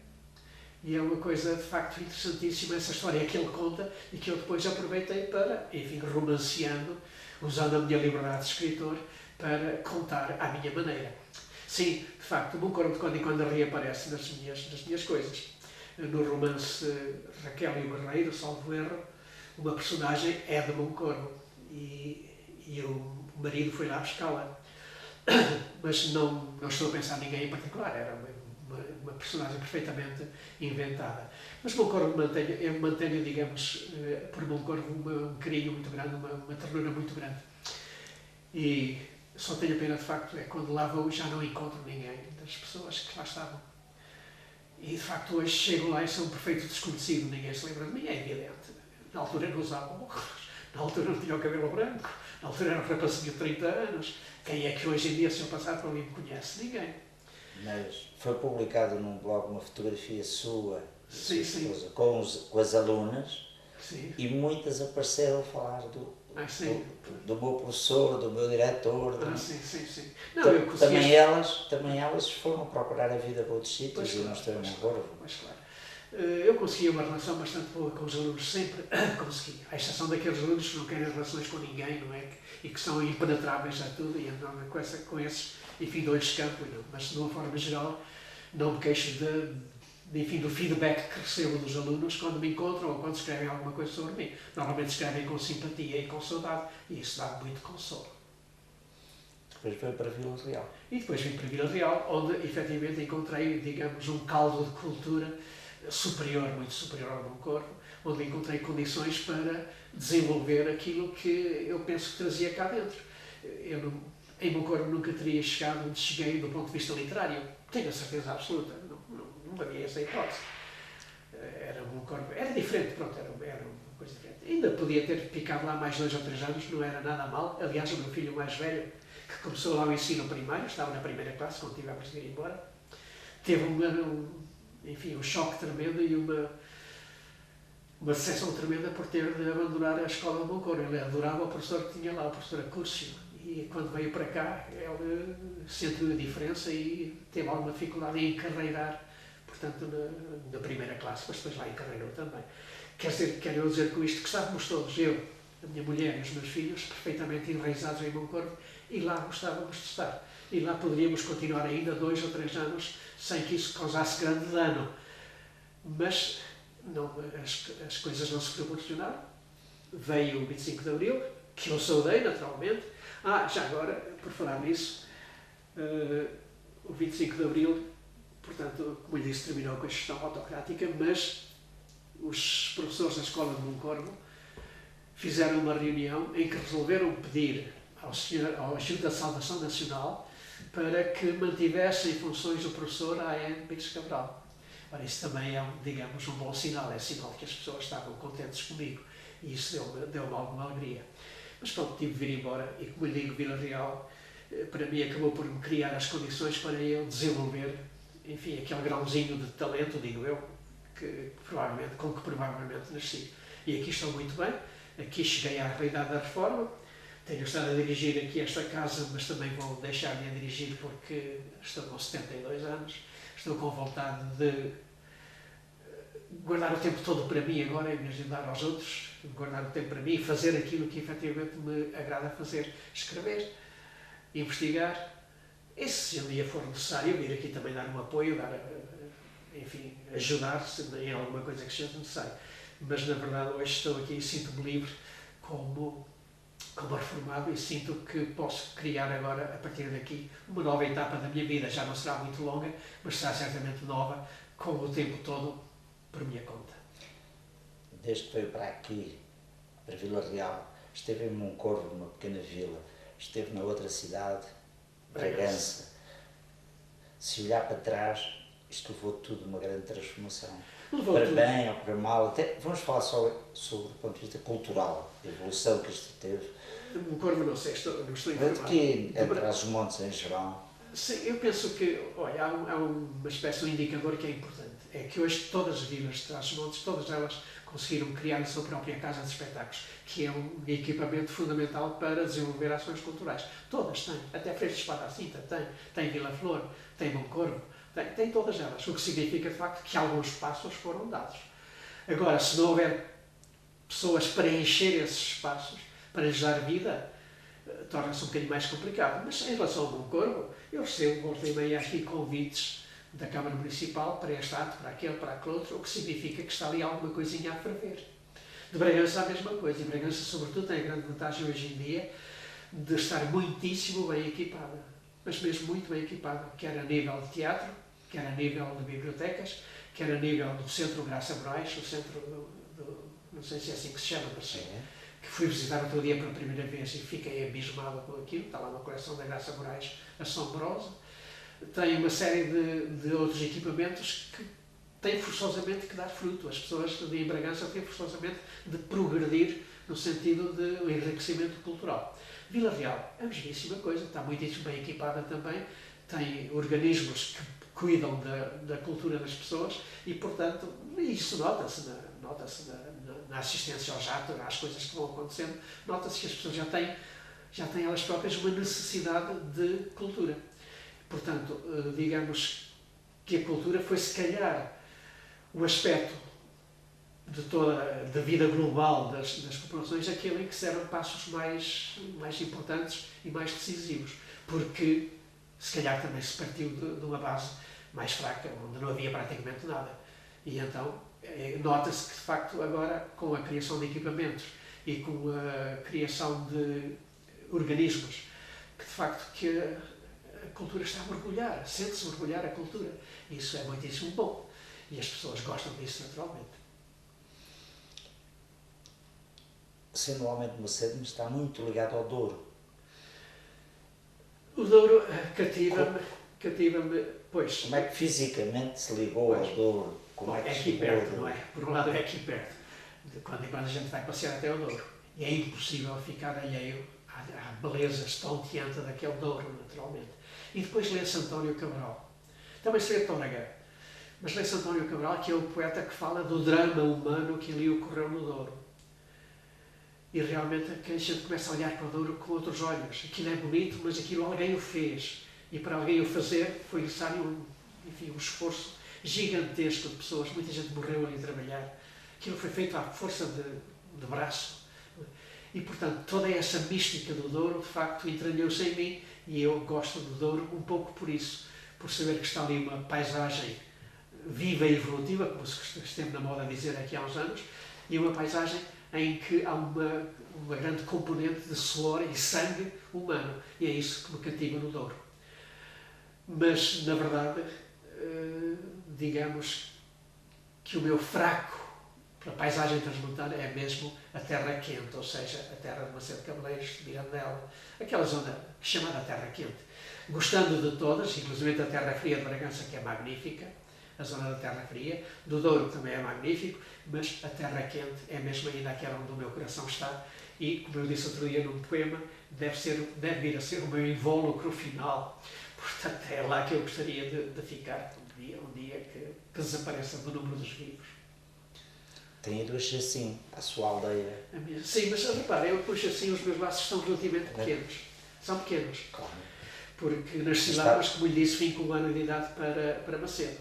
E é uma coisa, de facto, interessantíssima essa história que ele conta e que eu depois aproveitei para, enfim, romanceando, usando a minha liberdade de escritor, para contar à minha maneira. Sim, de facto, o Moncorvo de quando em quando reaparece nas minhas coisas. No romance Raquel e o Guerreiro, salvo erro, uma personagem é de Moncorvo e o marido foi lá buscá-la. Mas não estou a pensar em ninguém em particular, era uma personagem perfeitamente inventada. Mas Moncorvo eu mantenho, digamos, por Moncorvo um carinho muito grande, uma ternura muito grande. E só tenho pena, de facto, é quando lá vou já não encontro ninguém das pessoas que lá estavam. E, de facto, hoje chego lá e sou um perfeito desconhecido, ninguém se lembra de mim, é evidente. Na altura não usava óculos, na altura não tinha o cabelo branco, na altura era um rapazinho de 30 anos. Quem é que hoje em dia, se eu passar por ali, me conhece? Ninguém. Mas foi publicado num blog uma fotografia sua, Sim. com as alunas, Sim. e muitas apareceram a falar do meu professor, do meu diretor. Sim. Não, também elas foram procurar a vida para outros sítios e não estão em Moncorvo. Mas claro. Eu consegui uma relação bastante boa com os alunos, sempre consegui. À exceção daqueles alunos que não querem relações com ninguém, não é? E que são impenetráveis a tudo e andam com esses, enfim, de olhos de campo, não. Mas de uma forma geral, não me queixo enfim, do feedback que recebo dos alunos quando me encontram ou quando escrevem alguma coisa sobre mim. Normalmente escrevem com simpatia e com saudade e isso dá muito consolo. Depois foi para Vila Real. E depois vim para Vila Real, onde efetivamente encontrei, digamos, um caldo de cultura superior, muito superior ao Moncorvo, onde encontrei condições para desenvolver aquilo que eu penso que trazia cá dentro. Em Moncorvo nunca teria chegado onde cheguei do ponto de vista literário, tenho a certeza absoluta, não havia essa hipótese. Era diferente, pronto, era uma coisa diferente. Ainda podia ter ficado lá mais 2 ou 3 anos, não era nada mal. Aliás, o meu filho mais velho, que começou lá o ensino primário, estava na primeira classe, quando tivemos de ir embora, teve um choque tremendo e uma decepção tremenda por ter de abandonar a escola de Moncorvo. Ele adorava o professor que tinha lá, o professor Acúrcio, e quando veio para cá ele sentiu a diferença e teve alguma dificuldade em encarreirar, portanto, na primeira classe, mas depois lá encarreirou também. Quero dizer com isto que estávamos todos, eu, a minha mulher e os meus filhos, perfeitamente enraizados em Moncorvo, e lá gostávamos de estar. E lá poderíamos continuar ainda 2 ou 3 anos sem que isso causasse grande dano. Mas não, as coisas não se proporcionaram. Veio o 25 de Abril, que eu saudei naturalmente. Já agora, por falar nisso, o 25 de Abril, portanto, como eu disse, terminou com a gestão autocrática, mas os professores da escola de Moncorvo fizeram uma reunião em que resolveram pedir ao Ajuda da Salvação Nacional para que mantivesse em funções o professor A.M. Pires Cabral. Ora, isso também é, digamos, um bom sinal, é sinal que as pessoas estavam contentes comigo e isso deu-me alguma alegria. Mas pronto, tive de vir embora e, como eu digo, Vila Real, para mim, acabou por me criar as condições para eu desenvolver, enfim, aquele grãozinho de talento, digo eu, com que provavelmente nasci. E aqui estou muito bem, aqui cheguei à realidade da reforma, tenho estado a dirigir aqui esta casa, mas também vou deixar de a dirigir porque estou com 72 anos, estou com vontade de guardar o tempo todo para mim agora, em vez de dar aos outros, guardar o tempo para mim e fazer aquilo que efetivamente me agrada fazer, escrever, investigar, e se um dia for necessário, vir aqui também dar um apoio, enfim, ajudar-se em alguma coisa que seja necessário. Mas, na verdade, hoje estou aqui e sinto-me livre como reformado e sinto que posso criar agora, a partir daqui, uma nova etapa da minha vida. Já não será muito longa, mas será certamente nova, com o tempo todo por minha conta. Desde que veio para aqui, para Vila Real, esteve em Moncorvo, numa pequena vila, esteve na outra cidade, Bragança. Se olhar para trás, isto levou tudo uma grande transformação. Levou para tudo. bem ou para mal, até vamos falar só sobre o ponto de vista cultural, a evolução que isto teve. O Corvo não sei, não estou informado. Aqui, entre os montes em geral. Sim, eu penso que, olha, há uma espécie de indicador que é importante. É que hoje todas as vilas de Trás-os-Montes, todas elas conseguiram criar a sua própria casa de espetáculos, que é um equipamento fundamental para desenvolver ações culturais. Todas têm, até Freixo de Espada à Cinta tem Vila Flor, tem Bom Corvo, tem todas elas, o que significa de facto que alguns passos foram dados. Agora, se não houver pessoas para encher esses espaços, para lhes dar vida, torna-se um bocadinho mais complicado. Mas em relação ao Bom Corvo, eu recebo volta e meia aqui convites da Câmara Municipal para esta arte, para aquele, para aquele outro, o que significa que está ali alguma coisinha a ferver. De Bragança a mesma coisa, e Bragança sobretudo tem a grande vantagem hoje em dia de estar muitíssimo bem equipada, mas mesmo muito bem equipada, quer a nível de teatro, quer a nível de bibliotecas, quer a nível do Centro Graça Moraes, o centro não sei se é assim que se chama, mas que fui visitar outro dia pela primeira vez e fiquei abismado com aquilo. Está lá uma coleção da Graça Moraes assombrosa. Tem uma série de outros equipamentos que têm forçosamente que dar fruto. As pessoas de Bragança têm forçosamente de progredir no sentido de um enriquecimento cultural. Vila Real é a mesmíssima coisa, está muitíssimo bem equipada também, tem organismos que cuidam da cultura das pessoas e, portanto, isso nota-se na assistência ao jato, às coisas que vão acontecendo, nota-se que as pessoas já têm elas próprias uma necessidade de cultura. Portanto, digamos que a cultura foi, se calhar, o aspecto de toda a vida global das populações, aquele em que se deram passos mais importantes e mais decisivos, porque, se calhar, também se partiu de uma base mais fraca, onde não havia praticamente nada. E então, nota-se que, de facto, agora, com a criação de equipamentos e com a criação de organismos, que, de facto, que a cultura está a mergulhar, sente-se mergulhar a cultura. E isso é muitíssimo bom. E as pessoas gostam disso, naturalmente. Sendo um homem de Macedo, está muito ligado ao Douro. O Douro cativa-me, pois. Como é que fisicamente se ligou ao Douro? Como é que aqui perto, não é? Por um lado é aqui perto. De quando em quando a gente vai passear até o Douro. E é impossível ficar alheio à beleza estonteante daquele Douro, naturalmente. E depois lê-se António Cabral. Também se lê Tónaga. Mas lê-se António Cabral, que é o poeta que fala do drama humano que ali ocorreu no Douro. E realmente a gente começa a olhar para o Douro com outros olhos. Aquilo é bonito, mas aquilo alguém o fez. E para alguém o fazer foi necessário um esforço gigantesco de pessoas. Muita gente morreu ali a trabalhar. Aquilo foi feito à força de braço. E, portanto, toda essa mística do Douro, de facto, entranhou-se em mim. E eu gosto do Douro um pouco por isso. Por saber que está ali uma paisagem viva e evolutiva, como se esteve na moda a dizer aqui há uns anos, e uma paisagem em que há uma grande componente de suor e sangue humano. E é isso que me cativa no Douro. Mas, na verdade, digamos que o meu fraco para a paisagem transmontana é mesmo a terra quente, ou seja, a terra de Macedo Cabeleiros, de Mirandela, aquela zona chamada Terra Quente. Gostando de todas, inclusive a Terra Fria de Bragança, que é magnífica, a zona da Terra Fria, do Douro, que também é magnífico, mas a Terra Quente é mesmo ainda aquela onde o meu coração está e, como eu disse outro dia num poema, deve vir a ser o meu invólucro final. Portanto, é lá que eu gostaria de ficar um dia que desapareça do número dos vivos. Tem ido a Chacim, a sua aldeia. Sim, mas repara, eu puxo assim, os meus laços são relativamente pequenos. São pequenos. Claro. Porque nasci lá, mas como lhe disse, vim com 1 ano de idade para Macedo.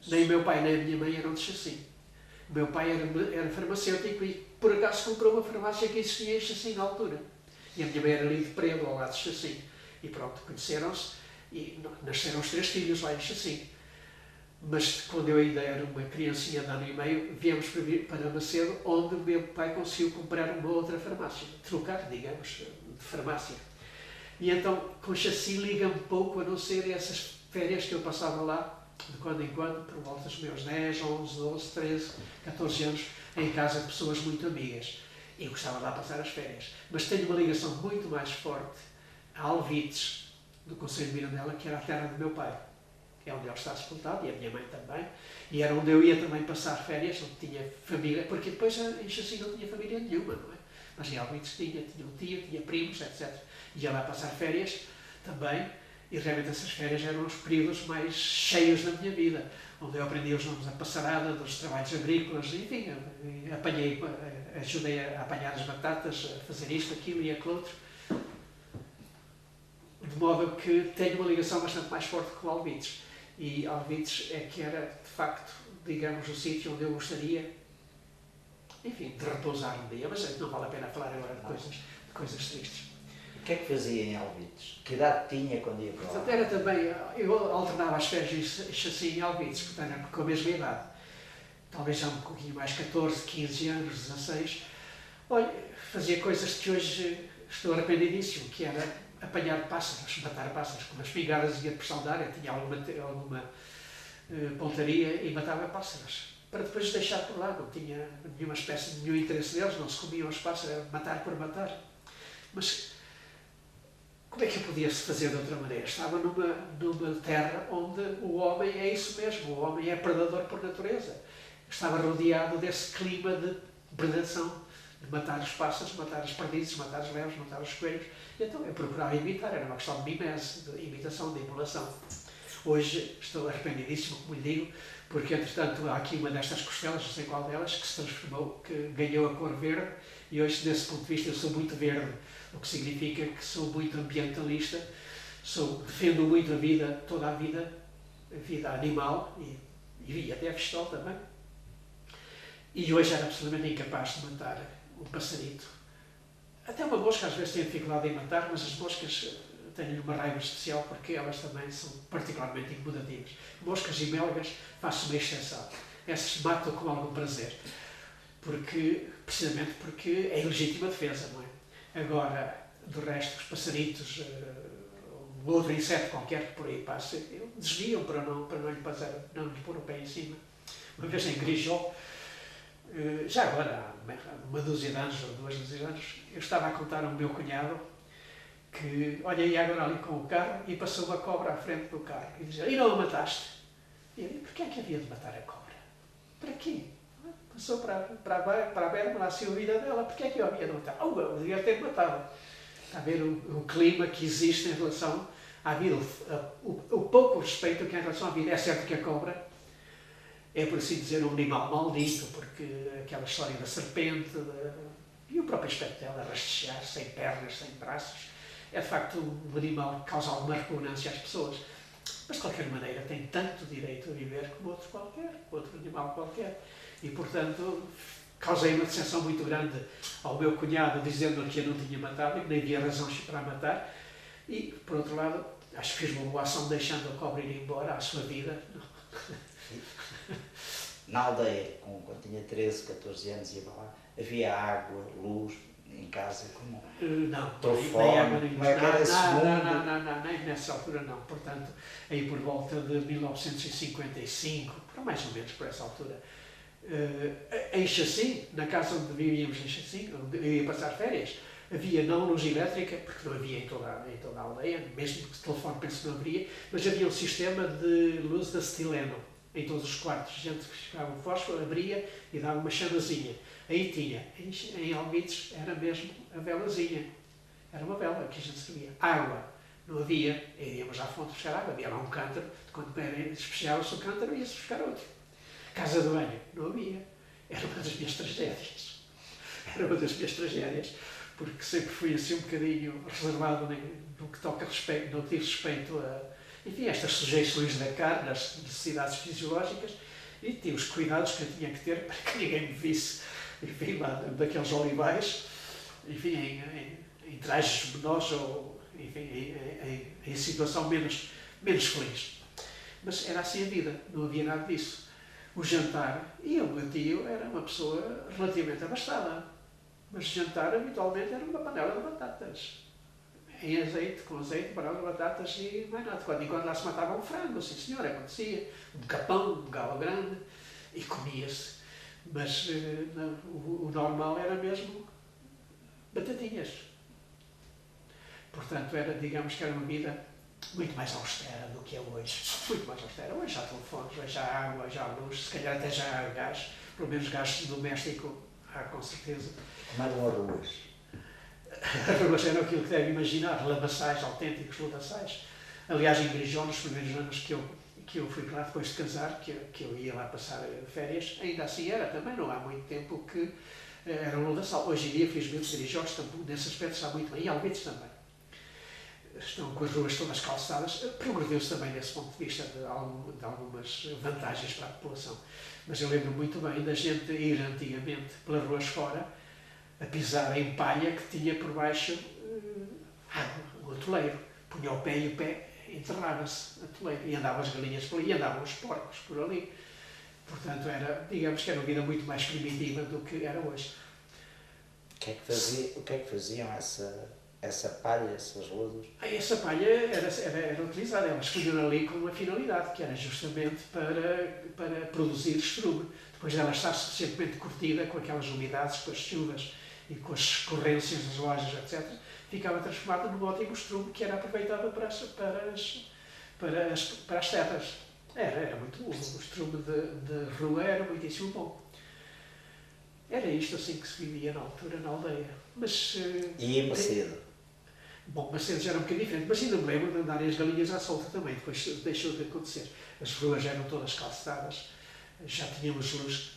Nem o meu pai nem a minha mãe eram de Chacim. O meu pai era farmacêutico e por acaso comprou uma farmácia que existia em Chacim na altura. E a minha mãe era ali de Predo, ao lado de Chacim. E pronto, conheceram-se e nasceram os 3 filhos lá em Chacim. Mas quando eu ainda era uma criancinha de 1 ano e meio, viemos para Macedo, onde o meu pai conseguiu comprar uma outra farmácia. Trocar, digamos, de farmácia. E então, com Chacim liga-me pouco, a não ser essas férias que eu passava lá, de quando em quando, por volta dos meus 10, 11, 12, 13, 14 anos, em casa de pessoas muito amigas. E eu gostava de lá passar as férias. Mas tenho uma ligação muito mais forte a Alvites, do Conselho de Mirandela, que era a terra do meu pai, que é onde ele está sepultado, e a minha mãe também, e era onde eu ia também passar férias, onde tinha família, porque depois em Chacim não tinha família nenhuma, não é? Mas em Alvites tinha um tio, tinha primos, etc. Ia lá passar férias também, e realmente essas férias eram os períodos mais cheios da minha vida, onde eu aprendi os nomes da passarada, dos trabalhos agrícolas, enfim, ajudei a apanhar as batatas, a fazer isto, aquilo e aquilo outro, de modo que tenho uma ligação bastante mais forte com Alvites. E Alvites é que era, de facto, digamos, o sítio onde eu gostaria, enfim, de repousar um dia, mas não vale a pena falar agora de coisas tristes. O que é que fazia em Alvites? Que idade tinha quando ia para lá? Portanto, era também, eu alternava as férias em Chacim e Alvites, portanto, era com a mesma idade. Talvez já um pouquinho mais, 14, 15 anos, 16. Olha, fazia coisas que hoje estou arrependidíssimo, que era apanhar pássaros, matar pássaros, com as espingardas e a pressão de área, tinha alguma pontaria e matava pássaros. Para depois deixar por lá, não tinha nenhuma espécie, nenhum interesse deles, não se comiam os pássaros, era matar por matar. Mas como é que eu podia se fazer de outra maneira? Estava numa terra onde o homem é isso mesmo, o homem é predador por natureza. Estava rodeado desse clima de predação, de matar os pássaros, matar as perdizes, matar os leões, matar os coelhos. E então eu procurava imitar, era uma questão de mimese, de imitação, de emulação. Hoje estou arrependidíssimo, como lhe digo, porque entretanto há aqui uma destas costelas, não sei qual delas, que se transformou, que ganhou a cor verde, e hoje desse ponto de vista eu sou muito verde, o que significa que sou muito ambientalista, defendo muito a vida, toda a vida animal e até vegetal também. E hoje era absolutamente incapaz de matar um passarito. Até uma mosca às vezes tem dificuldade em matar, mas as moscas tenho uma raiva especial porque elas também são particularmente incomodativas. Moscas e melgas faço uma exceção. Essas matam com algum prazer. Precisamente porque é ilegítima defesa, não é? Agora, do resto, os passaritos, um outro inseto qualquer que por aí passe, desviam para não lhe pôr o pé em cima. Uma vez em Grijó, já agora, há uma dúzia de anos ou 2 dúzias de anos, eu estava a contar ao meu cunhado que, olha, ia agora ali com o carro e passou uma cobra à frente do carro e dizia, e não a mataste? E eu disse, porquê é que havia de matar a cobra? Para quê? Passou para a berma, lá se a vida dela, porquê é que eu havia de matar? Eu devia ter matado. Está a ver o clima que existe em relação à vida, o pouco respeito que há em relação à vida. É certo que a cobra é, por assim dizer, um animal maldito, porque aquela história da serpente e o próprio aspecto dela, rastejar, sem pernas, sem braços, é de facto um animal que causa alguma repugnância às pessoas. Mas de qualquer maneira tem tanto direito a viver como outro qualquer, outro animal qualquer. E portanto causei uma decepção muito grande ao meu cunhado, dizendo que eu não tinha matado e que nem havia razões para a matar. E, por outro lado, acho que fiz uma boa ação deixando a cobra ir embora à sua vida. Na aldeia, quando tinha 13, 14 anos, ia para lá, havia água, luz em casa, como? Não, telefone, nem água, nem luz. Não, nem nessa altura não. Portanto, aí por volta de 1955, mais ou menos por essa altura, em Chacim, na casa onde vivíamos em Chacim, onde eu ia passar férias, havia não luz elétrica, porque não havia em toda a aldeia, mesmo que o telefone penso que não haveria, mas havia um sistema de luz de acetileno em todos os quartos. A gente ficava um fósforo, abria e dava uma chamazinha. Aí tinha, em Alvites, era mesmo a velazinha. Era uma vela que a gente servia. Água, não havia, íamos à fonte buscar água, havia lá um cântaro, quando despejava-se o cântaro, ia-se buscar outro. Casa de banho, não havia. Era uma das minhas tragédias. Era uma das minhas tragédias, porque sempre fui assim um bocadinho reservado no que toca respeito, no que diz respeito a, enfim, estas sujeições da carne, as necessidades fisiológicas, e tinha os cuidados que eu tinha que ter para que ninguém me visse, enfim, lá daqueles olivais, enfim, em trajes menores ou, enfim, em situação menos feliz. Mas era assim a vida, não havia nada disso. O jantar, e o meu tio era uma pessoa relativamente abastada, mas jantar habitualmente era uma panela de batatas. Em azeite, com azeite, panela de batatas e mais nada. Quando em quando lá se matava um frango, sim senhor, acontecia. Um capão, um galo grande, e comia-se. Mas o normal era mesmo batatinhas. Portanto, digamos que era uma vida muito mais austera do que é hoje. Muito mais austera. Hoje há telefones, hoje há água, já há luz, se calhar até já há gás, pelo menos gás doméstico há com certeza. Como eram as ruas? As ruas eram aquilo que deve imaginar, lamaçais, autênticos lamaçais. Aliás, em Grijón, nos primeiros anos que eu fui para lá, depois de casar, que eu ia lá passar férias, ainda assim era também, não há muito tempo que era um lamaçal. Hoje em dia, felizmente, Grijón, nesse aspecto, está muito bem, e Alvites também. Estão com as ruas todas calçadas, progrediu-se também desse ponto de vista de algumas vantagens para a população. Mas eu lembro muito bem da gente ir antigamente pelas ruas fora, a pisar em palha que tinha por baixo água, um atoleiro. Punha o pé e o pé enterrava-se no atoleiro. E andavam as galinhas por ali, e andavam os porcos por ali. Portanto, digamos que era uma vida muito mais primitiva do que era hoje. O que é que faziam essa palha, essas lodas? Essa palha era utilizada, elas punham ali com uma finalidade, que era justamente para produzir estrume. Depois dela estar suficientemente curtida com aquelas umidades, com as chuvas e com as escorrências das lojas, etc., ficava transformada num ótimo estrume que era aproveitado para as terras. Era muito bom. O estrume de rua era muitíssimo bom. Era isto assim que se vivia na altura, na aldeia. Mas, e em Macedo? Bom, Macedo já era um bocadinho diferente, mas ainda me lembro de andarem as galinhas à solta também, depois deixou de acontecer. As ruas eram todas calçadas, já tínhamos luz.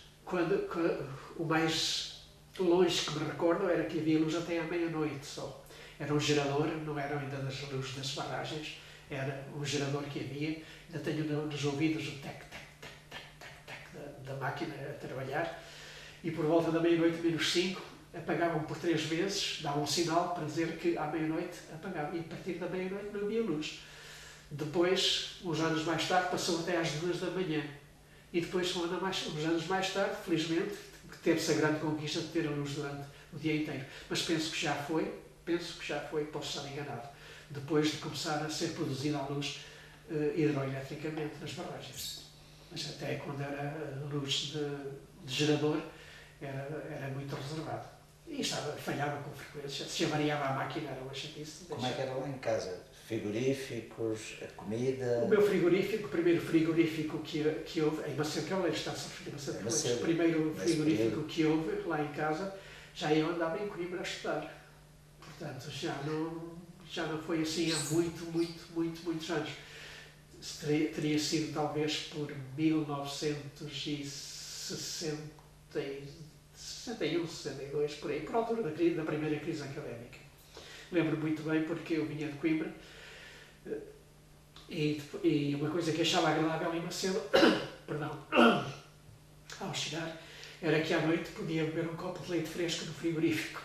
O mais longe que me recordo era que havia luz até à meia-noite só. Era um gerador, não era ainda das luzes das barragens, era um gerador que havia. Ainda tenho nos ouvidos o tec-tec-tec-tec-tec da máquina a trabalhar. E por volta da meia-noite, menos 5, apagavam por 3 vezes, davam um sinal para dizer que à meia-noite apagavam. E a partir da meia-noite não havia luz. Depois, uns anos mais tarde, passou até às 2 da manhã. E depois, uns anos mais tarde, felizmente, teve-se a grande conquista de ter a luz durante o dia inteiro. Mas penso que já foi, posso estar enganado, depois de começar a ser produzida a luz hidroeletricamente nas barragens. Mas até quando era luz de gerador, era muito reservado. E falhava com frequência. Se avariava a máquina, era uma chatice. Como é que era lá em casa? Frigoríficos, a comida? O meu frigorífico, o primeiro frigorífico que houve, em Macedo Cavaleiro, está-se a referir a Macedo Cavaleiro, o primeiro frigorífico que houve lá em casa, já eu andava em Coimbra a estudar. Portanto, já não foi assim há muitos anos. Teria sido talvez por 1961, 62, por aí, por altura da primeira crise académica. Lembro muito bem porque eu vinha de Coimbra e uma coisa que achava agradável em Macedo, perdão, ao chegar, era que à noite podia beber um copo de leite fresco no frigorífico.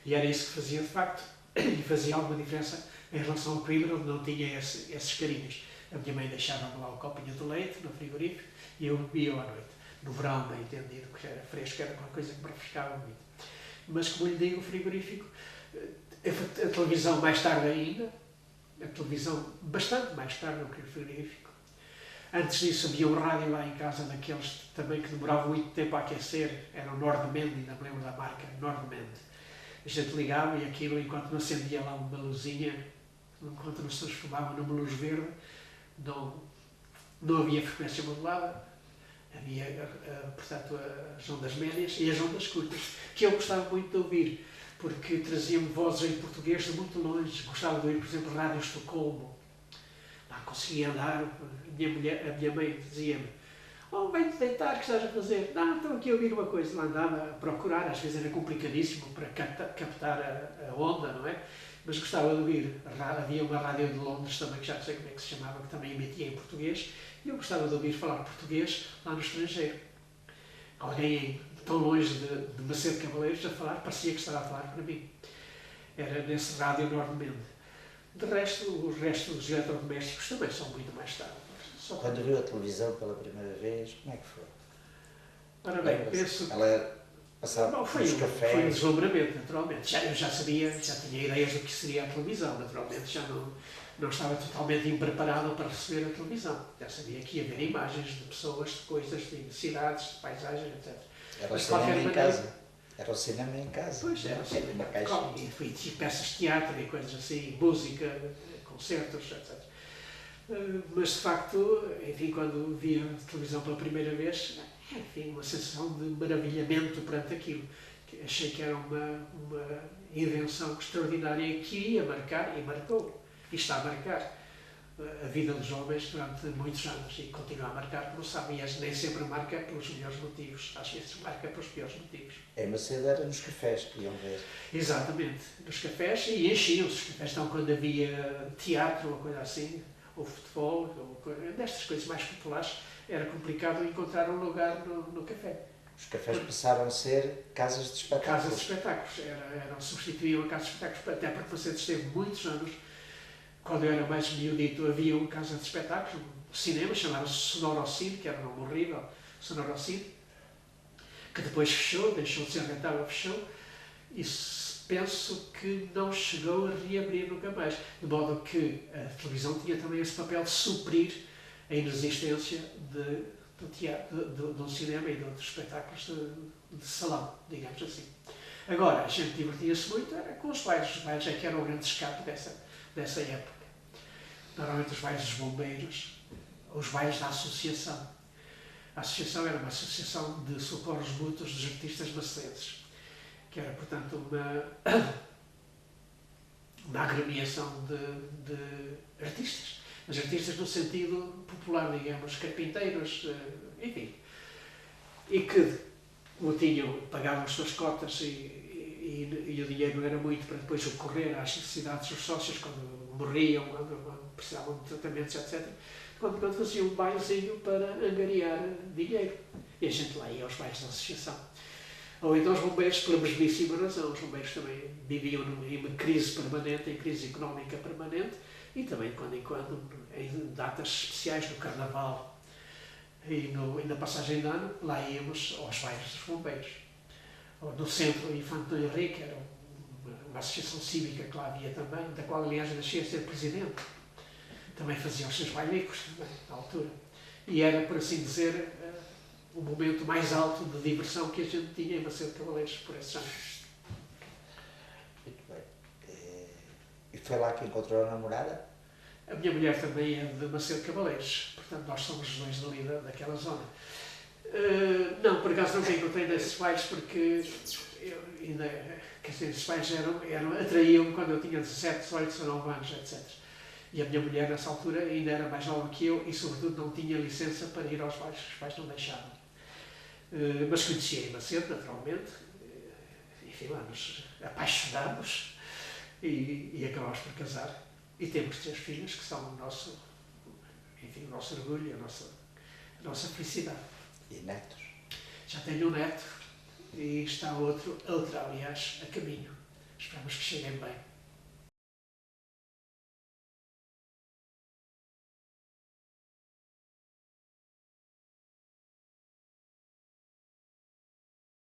E era isso que fazia de facto, e fazia alguma diferença em relação ao Coimbra, onde não tinha esses carinhos. A minha mãe deixava-me lá o copinho de leite no frigorífico e eu bebia-o à noite. No verão, bem entendido, porque era fresco, era uma coisa que me refrescava muito. Mas, como lhe digo, o frigorífico, a televisão mais tarde ainda, a televisão bastante mais tarde do que o frigorífico. Antes disso havia um rádio lá em casa, daqueles também que demoravam muito tempo a aquecer, era o Nordmend, ainda me lembro da marca, Nordmend. A gente ligava e aquilo, enquanto não acendia lá uma luzinha, enquanto não se transformava numa luz verde, não havia frequência modulada, havia, portanto, as ondas médias e as ondas curtas, que eu gostava muito de ouvir, porque traziam-me vozes em português de muito longe. Gostava de ouvir, por exemplo, Rádio Estocolmo. Não conseguia andar, a minha mãe dizia-me: "Oh, vem-te deitar, que estás a fazer?" "Não, estou aqui a ouvir uma coisa." Lá andava a procurar, às vezes era complicadíssimo para captar a onda, não é? Mas gostava de ouvir. Havia uma rádio de Londres também, que já não sei como é que se chamava, que também emitia em português, e eu gostava de ouvir falar português lá no estrangeiro. Alguém tão longe de Macedo Cavaleiros a falar, parecia que estava a falar para mim. Era nesse rádio Nordmend. De resto, os restos dos eletrodomésticos também são muito mais tarde. Quando viu a televisão pela primeira vez, como é que foi? Ora bem, penso... Ela passava nos cafés? Foi um deslumbramento, naturalmente. Eu já sabia, já tinha ideias do que seria a televisão, naturalmente. Já não estava totalmente impreparado para receber a televisão. Já sabia que ia haver imagens de pessoas, de coisas, de cidades, de paisagens, etc. Era cinema em casa? Era o cinema em casa. Pois era, Era uma caixa. e peças de teatro e coisas assim, música, concertos, etc. Mas de facto, enfim, quando vi a televisão pela primeira vez, enfim, uma sensação de maravilhamento perante aquilo. Achei que era uma invenção extraordinária que iria marcar, e marcou, e está a marcar, a vida dos homens durante muitos anos, e continua a marcar, como sabem, e nem sempre marca pelos melhores motivos, às vezes marca pelos piores motivos. Em Macedo era nos cafés que iam ver. Exatamente, nos cafés, e enchiam-se os cafés, então quando havia teatro ou coisa assim, ou futebol, destas coisas mais populares, era complicado encontrar um lugar no café. Os cafés passaram a ser casas de espetáculos. Casas de espetáculos, substituíam a casa de espetáculos, até porque você esteve muitos anos, quando eu era mais miudito, havia uma casa de espetáculos, um cinema, chamava-se Sonorocine, que era um nome horrível, Sonorocine, que depois fechou, deixou de ser rentável, fechou, e penso que não chegou a reabrir nunca mais. De modo que a televisão tinha também esse papel de suprir a inexistência de um cinema e de outros espetáculos de salão, digamos assim. Agora, a gente divertia-se muito era com os bailes. Os bailes é que eram o grande escape dessa época. Normalmente os bailes dos bombeiros, os bailes da associação. A associação era uma associação de socorros mútuos dos artistas macedenses, que era, portanto, uma agremiação de artistas. Mas artistas no sentido popular, digamos, carpinteiros, enfim. E que, como pagavam as suas cotas e o dinheiro não era muito para depois ocorrer às necessidades dos sócios quando morriam, quando precisavam de tratamentos, etc. Quando faziam um bailezinho para angariar dinheiro. E a gente lá ia aos bailes da associação. Ou então os bombeiros, pela mesmíssima razão, os bombeiros também viviam em uma crise permanente, em crise económica permanente, e também, de quando em quando, em datas especiais, no Carnaval e na passagem de ano, lá íamos aos bailes dos bombeiros. Ou no Centro Infante do Henrique, era uma associação cívica que lá havia também, da qual, aliás, eu nasci a ser presidente. Também fazia os seus bailicos, na altura. E era, por assim dizer, o momento mais alto de diversão que a gente tinha em Macedo Cavaleiros por esses anos. Muito bem. E foi lá que encontrou a namorada? A minha mulher também é de Macedo Cavaleiros, portanto nós somos os dois dali daquela zona. Não, por acaso nunca encontrei nesses bailes porque esses bailes atraíam-me quando eu tinha 17, 18, 19 anos, etc. E a minha mulher nessa altura ainda era mais nova que eu e sobretudo não tinha licença para ir aos bailes, os pais não deixavam. Mas conhecia em Macedo, naturalmente, enfim, lá nos apaixonámos e acabámos por casar. E temos 3 filhos que são o nosso orgulho, a nossa felicidade. E netos? Já tenho um neto e está outra, aliás, a caminho. Esperamos que cheguem bem.